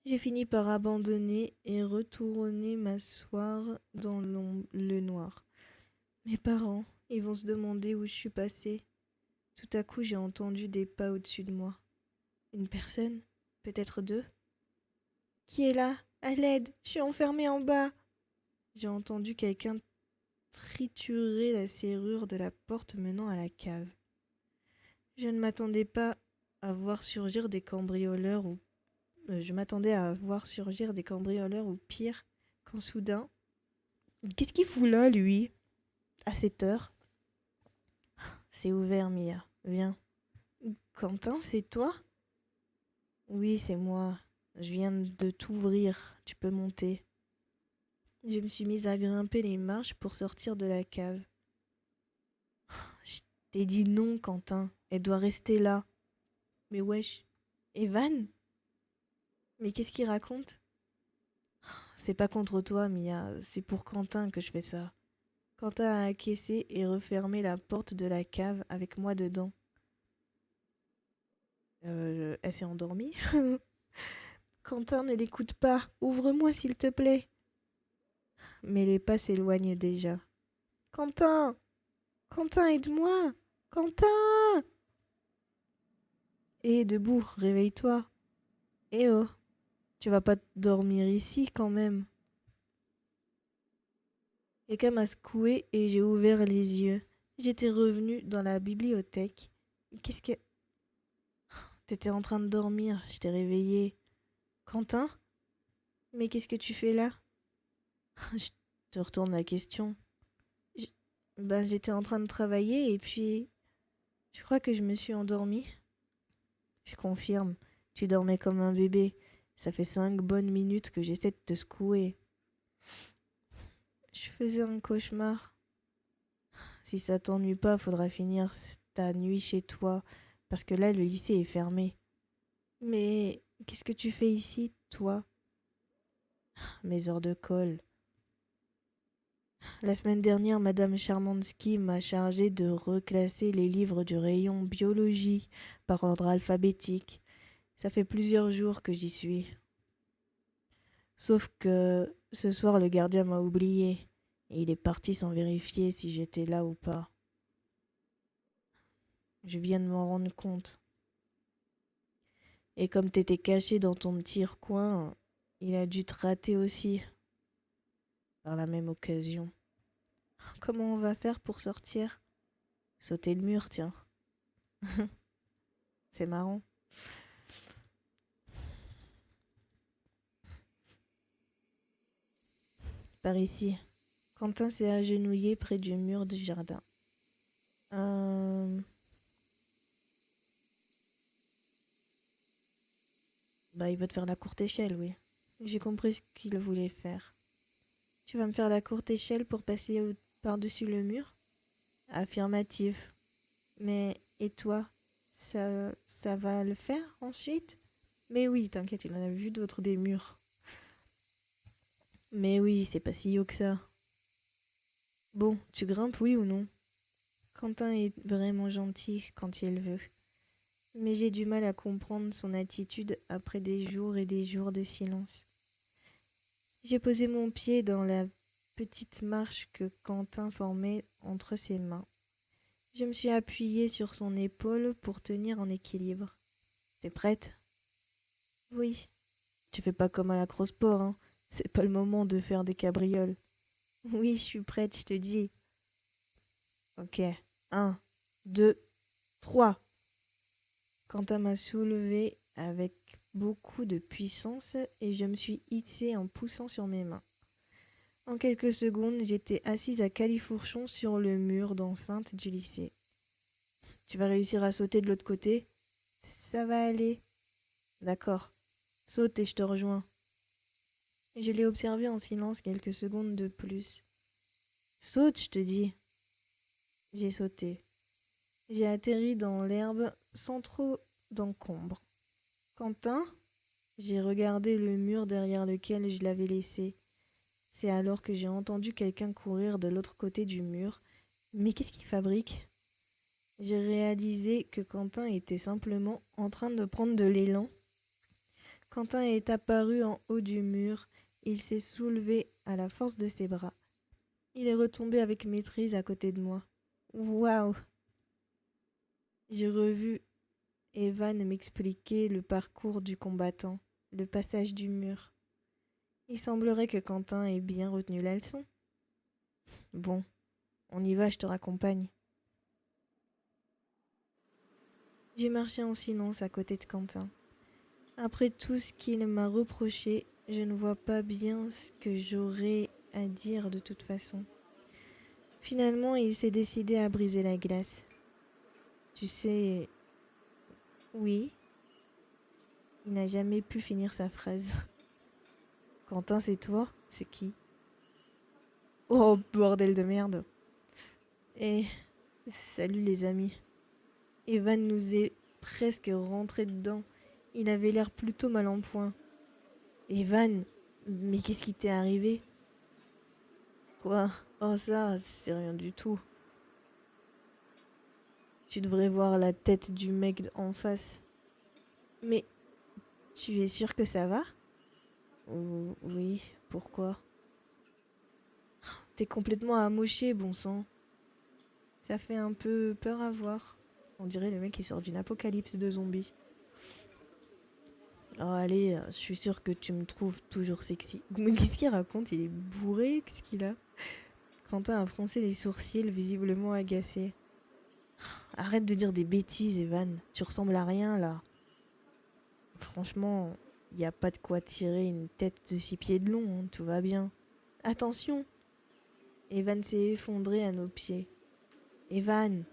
J'ai fini par abandonner et retourner m'asseoir dans le noir. Mes parents, ils vont se demander où je suis passée. Tout à coup, j'ai entendu des pas au-dessus de moi. Une personne? Peut-être deux? Qui est là? À l'aide! Je suis enfermée en bas! J'ai entendu quelqu'un triturer la serrure de la porte menant à la cave. Je ne m'attendais pas à voir surgir des cambrioleurs ou... je m'attendais à voir surgir des cambrioleurs ou pire, quand soudain... Qu'est-ce qu'il fout là, lui? À cette heure? C'est ouvert, Mia. Viens. Quentin, c'est toi? Oui, c'est moi. Je viens de t'ouvrir. Tu peux monter. Je me suis mise à grimper les marches pour sortir de la cave. Je t'ai dit non, Quentin. Elle doit rester là. Mais wesh. Evan? Mais qu'est-ce qu'il raconte? C'est pas contre toi, Mia. C'est pour Quentin que je fais ça. Quentin a acquiescé et refermé la porte de la cave avec moi dedans. Elle s'est endormie? Quentin, ne l'écoute pas. Ouvre-moi, s'il te plaît. Mais les pas s'éloignent déjà. Quentin! Quentin, aide-moi! Quentin! Hé, debout, réveille-toi. Eh oh, tu vas pas dormir ici quand même. Quelqu'un m'a secoué et j'ai ouvert les yeux. J'étais revenue dans la bibliothèque. Qu'est-ce que... T'étais en train de dormir, je t'ai réveillée. Quentin? Mais qu'est-ce que tu fais là? Je te retourne la question. J'étais en train de travailler et puis... Je crois que je me suis endormie. Je confirme, tu dormais comme un bébé. Ça fait 5 bonnes minutes que j'essaie de te secouer. Je faisais un cauchemar. Si ça t'ennuie pas, faudra finir ta nuit chez toi, parce que là, le lycée est fermé. Mais qu'est-ce que tu fais ici, toi? Mes heures de colle. La semaine dernière, Madame Charmansky m'a chargé de reclasser les livres du rayon biologie par ordre alphabétique. Ça fait plusieurs jours que j'y suis. Sauf que ce soir, le gardien m'a oublié et il est parti sans vérifier si j'étais là ou pas. Je viens de m'en rendre compte. Et comme t'étais caché dans ton petit recoin, il a dû te rater aussi, par la même occasion. Comment on va faire pour sortir? Sauter le mur, tiens. C'est marrant. Par ici. Quentin s'est agenouillé près du mur du jardin. Il veut te faire la courte échelle, oui. J'ai compris ce qu'il voulait faire. Tu vas me faire la courte échelle pour passer par-dessus le mur? Affirmatif. Mais et toi? Ça va le faire ensuite? Mais oui, t'inquiète, il en a vu d'autres des murs. Mais oui, c'est pas si haut que ça. Bon, tu grimpes, oui ou non? Quentin est vraiment gentil quand il veut. Mais j'ai du mal à comprendre son attitude après des jours et des jours de silence. J'ai posé mon pied dans la petite marche que Quentin formait entre ses mains. Je me suis appuyée sur son épaule pour tenir en équilibre. T'es prête? Oui. Tu fais pas comme à la cross-sport, hein. C'est pas le moment de faire des cabrioles. Oui, je suis prête, je te dis. Ok. 1, 2, 3. Quentin m'a soulevée avec beaucoup de puissance et je me suis hissée en poussant sur mes mains. En quelques secondes, j'étais assise à califourchon sur le mur d'enceinte du lycée. Tu vas réussir à sauter de l'autre côté? Ça va aller. D'accord. Saute et je te rejoins. Je l'ai observé en silence quelques secondes de plus. Saute, je te dis. J'ai sauté. J'ai atterri dans l'herbe sans trop d'encombre. Quentin? J'ai regardé le mur derrière lequel je l'avais laissé. C'est alors que j'ai entendu quelqu'un courir de l'autre côté du mur. Mais qu'est-ce qu'il fabrique? J'ai réalisé que Quentin était simplement en train de prendre de l'élan. Quentin est apparu en haut du mur. Il s'est soulevé à la force de ses bras. Il est retombé avec maîtrise à côté de moi. Waouh! J'ai revu Evan m'expliquer le parcours du combattant, le passage du mur. Il semblerait que Quentin ait bien retenu la leçon. Bon, on y va, je te raccompagne. J'ai marché en silence à côté de Quentin. Après tout ce qu'il m'a reproché, je ne vois pas bien ce que j'aurais à dire de toute façon. Finalement, il s'est décidé à briser la glace. Tu sais, oui, il n'a jamais pu finir sa phrase. Quentin, c'est toi? C'est qui? Oh, bordel de merde. Eh, salut les amis. Evan nous est presque rentré dedans. Il avait l'air plutôt mal en point. Evan, mais qu'est-ce qui t'est arrivé? Quoi? Oh ça, c'est rien du tout. Tu devrais voir la tête du mec en face. Mais tu es sûr que ça va? Oh, oui, pourquoi? T'es complètement amoché, bon sang. Ça fait un peu peur à voir. On dirait le mec qui sort d'une apocalypse de zombies. Oh allez, je suis sûre que tu me trouves toujours sexy. Mais qu'est-ce qu'il raconte? Il est bourré? Qu'est-ce qu'il a? Quentin a froncé les sourcils, visiblement agacé. Arrête de dire des bêtises, Evan. Tu ressembles à rien, là. Franchement, y a pas de quoi tirer une tête de 6 pieds de long, hein, tout va bien. Attention! Evan s'est effondré à nos pieds. Evan!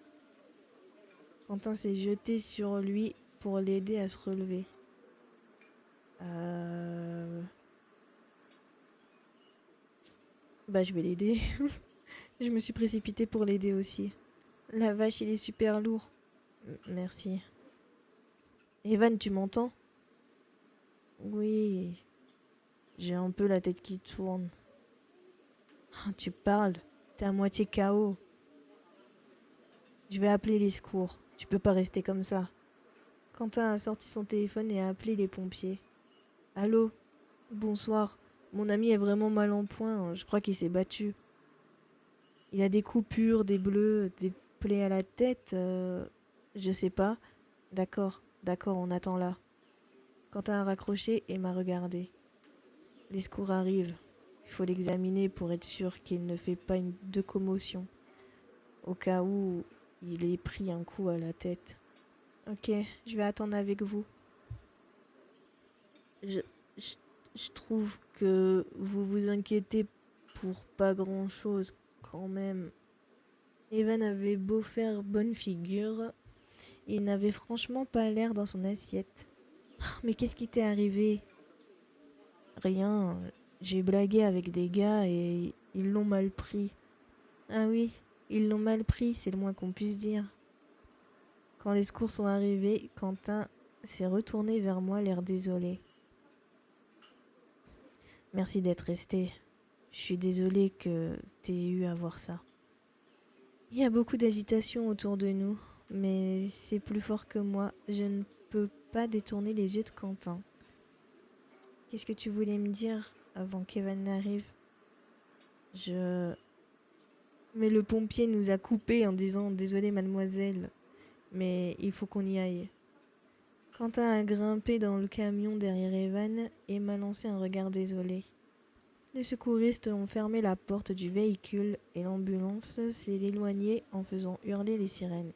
Quentin s'est jeté sur lui pour l'aider à se relever. Bah, je vais l'aider. Je me suis précipitée pour l'aider aussi. La vache, il est super lourd. Merci. Evan, tu m'entends? Oui. J'ai un peu la tête qui tourne. Ah, tu parles? T'es à moitié KO. Je vais appeler les secours. Tu peux pas rester comme ça. Quentin a sorti son téléphone et a appelé les pompiers. Allô? Bonsoir. Mon ami est vraiment mal en point. Je crois qu'il s'est battu. Il a des coupures, des bleus, des plaies à la tête. Je sais pas. D'accord, on attend là. Quentin a raccroché et m'a regardé. Les secours arrivent. Il faut l'examiner pour être sûr qu'il ne fait pas de commotion. Au cas où il ait pris un coup à la tête. Ok, je vais attendre avec vous. Je, je, je trouve que vous vous inquiétez pour pas grand-chose quand même. Evan avait beau faire bonne figure, il n'avait franchement pas l'air dans son assiette. Mais qu'est-ce qui t'est arrivé? Rien, J'ai blagué avec des gars et ils l'ont mal pris. Ah oui, ils l'ont mal pris, c'est le moins qu'on puisse dire. Quand les secours sont arrivés, Quentin s'est retourné vers moi, l'air désolé. Merci d'être resté. Je suis désolée que t'aies eu à voir ça. Il y a beaucoup d'agitation autour de nous, mais c'est plus fort que moi. Je ne peux pas détourner les yeux de Quentin. Qu'est-ce que tu voulais me dire avant qu'Evan n'arrive? Mais le pompier nous a coupés en disant désolé mademoiselle, mais il faut qu'on y aille. Quentin a grimpé dans le camion derrière Evan et m'a lancé un regard désolé. Les secouristes ont fermé la porte du véhicule et l'ambulance s'est éloignée en faisant hurler les sirènes.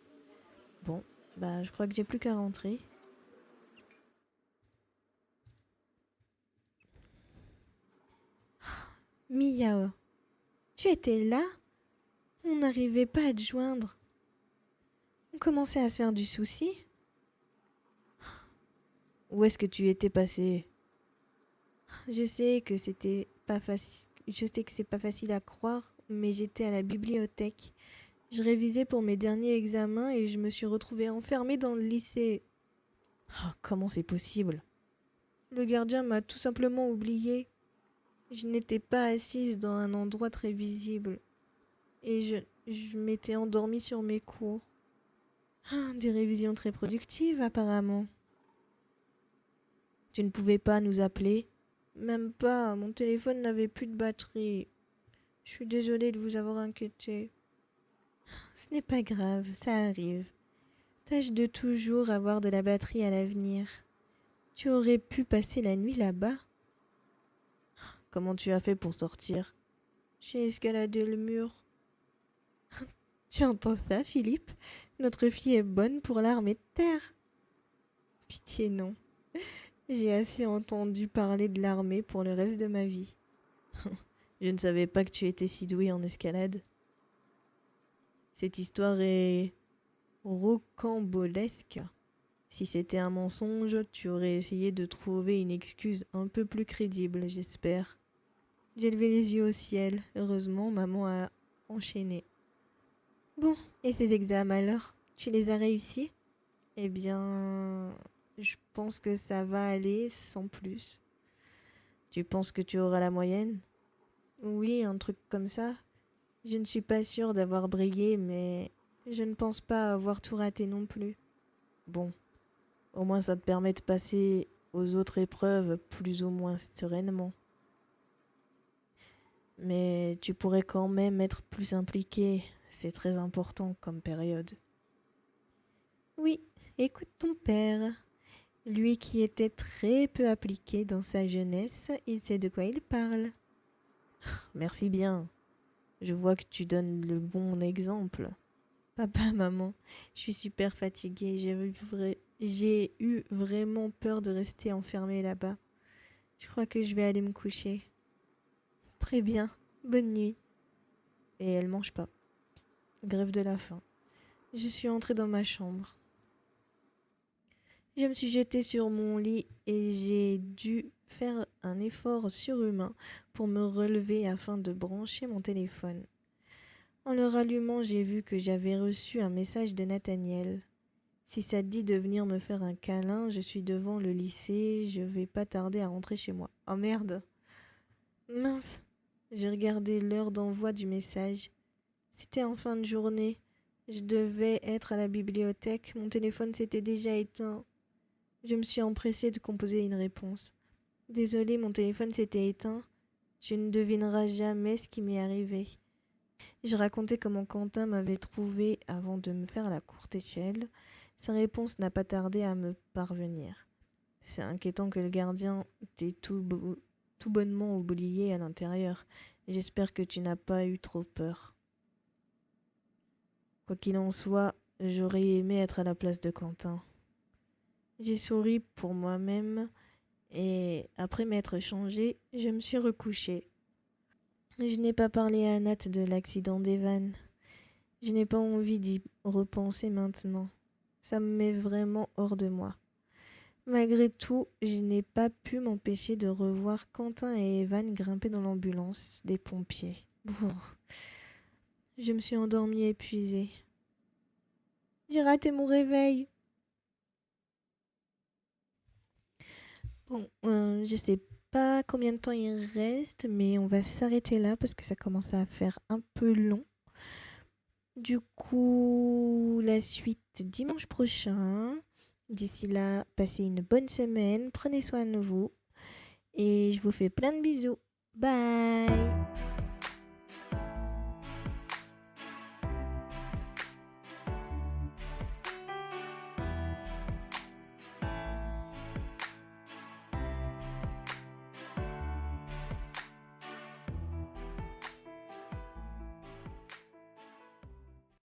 Bon, je crois que j'ai plus qu'à rentrer. Miyao, tu étais là? On n'arrivait pas à te joindre. On commençait à se faire du souci. Où est-ce que tu étais passé? Je sais que c'était pas facile. Je sais que c'est pas facile à croire, mais j'étais à la bibliothèque. Je révisais pour mes derniers examens et je me suis retrouvée enfermée dans le lycée. Oh, comment c'est possible? Le gardien m'a tout simplement oubliée. Je n'étais pas assise dans un endroit très visible et je m'étais endormie sur mes cours. Ah, des révisions très productives apparemment. Tu ne pouvais pas nous appeler? Même pas, mon téléphone n'avait plus de batterie. Je suis désolée de vous avoir inquiété. Ce n'est pas grave, ça arrive. Tâche de toujours avoir de la batterie à l'avenir. Tu aurais pu passer la nuit là-bas? Comment tu as fait pour sortir? J'ai escaladé le mur. Tu entends ça, Philippe? Notre fille est bonne pour l'armée de terre. Pitié, non. J'ai assez entendu parler de l'armée pour le reste de ma vie. Je ne savais pas que tu étais si douée en escalade. Cette histoire est rocambolesque. Si c'était un mensonge, tu aurais essayé de trouver une excuse un peu plus crédible, j'espère. J'ai levé les yeux au ciel. Heureusement, maman a enchaîné. Bon, et ces examens alors? Tu les as réussis? Eh bien, je pense que ça va aller sans plus. Tu penses que tu auras la moyenne? Oui, un truc comme ça. Je ne suis pas sûre d'avoir brillé, mais je ne pense pas avoir tout raté non plus. Bon, au moins ça te permet de passer aux autres épreuves plus ou moins sereinement. Mais tu pourrais quand même être plus impliqué, c'est très important comme période. Oui, écoute ton père. Lui qui était très peu appliqué dans sa jeunesse, il sait de quoi il parle. Merci bien. Je vois que tu donnes le bon exemple. Papa, maman, je suis super fatiguée. J'ai eu vraiment peur de rester enfermée là-bas. Je crois que je vais aller me coucher. Très bien. Bonne nuit. Et elle mange pas. Grève de la faim. Je suis entrée dans ma chambre. Je me suis jetée sur mon lit et j'ai dû faire un effort surhumain pour me relever afin de brancher mon téléphone. En le rallumant, j'ai vu que j'avais reçu un message de Nathaniel. Si ça te dit de venir me faire un câlin, je suis devant le lycée, je vais pas tarder à rentrer chez moi. Oh merde! Mince! J'ai regardé l'heure d'envoi du message. C'était en fin de journée. Je devais être à la bibliothèque, mon téléphone s'était déjà éteint. Je me suis empressée de composer une réponse. Désolée, mon téléphone s'était éteint. Tu ne devineras jamais ce qui m'est arrivé. Je racontais comment Quentin m'avait trouvé avant de me faire la courte échelle. Sa réponse n'a pas tardé à me parvenir. C'est inquiétant que le gardien t'ait tout bonnement oublié à l'intérieur. J'espère que tu n'as pas eu trop peur. Quoi qu'il en soit, j'aurais aimé être à la place de Quentin. J'ai souri pour moi-même et après m'être changée, je me suis recouchée. Je n'ai pas parlé à Nat de l'accident d'Evan. Je n'ai pas envie d'y repenser maintenant. Ça me met vraiment hors de moi. Malgré tout, je n'ai pas pu m'empêcher de revoir Quentin et Evan grimper dans l'ambulance des pompiers. Brrr. Je me suis endormie épuisée. J'ai raté mon réveil. Bon, je sais pas combien de temps il reste, mais on va s'arrêter là parce que ça commence à faire un peu long. Du coup, la suite dimanche prochain. D'ici là, passez une bonne semaine, prenez soin de vous et je vous fais plein de bisous. Bye!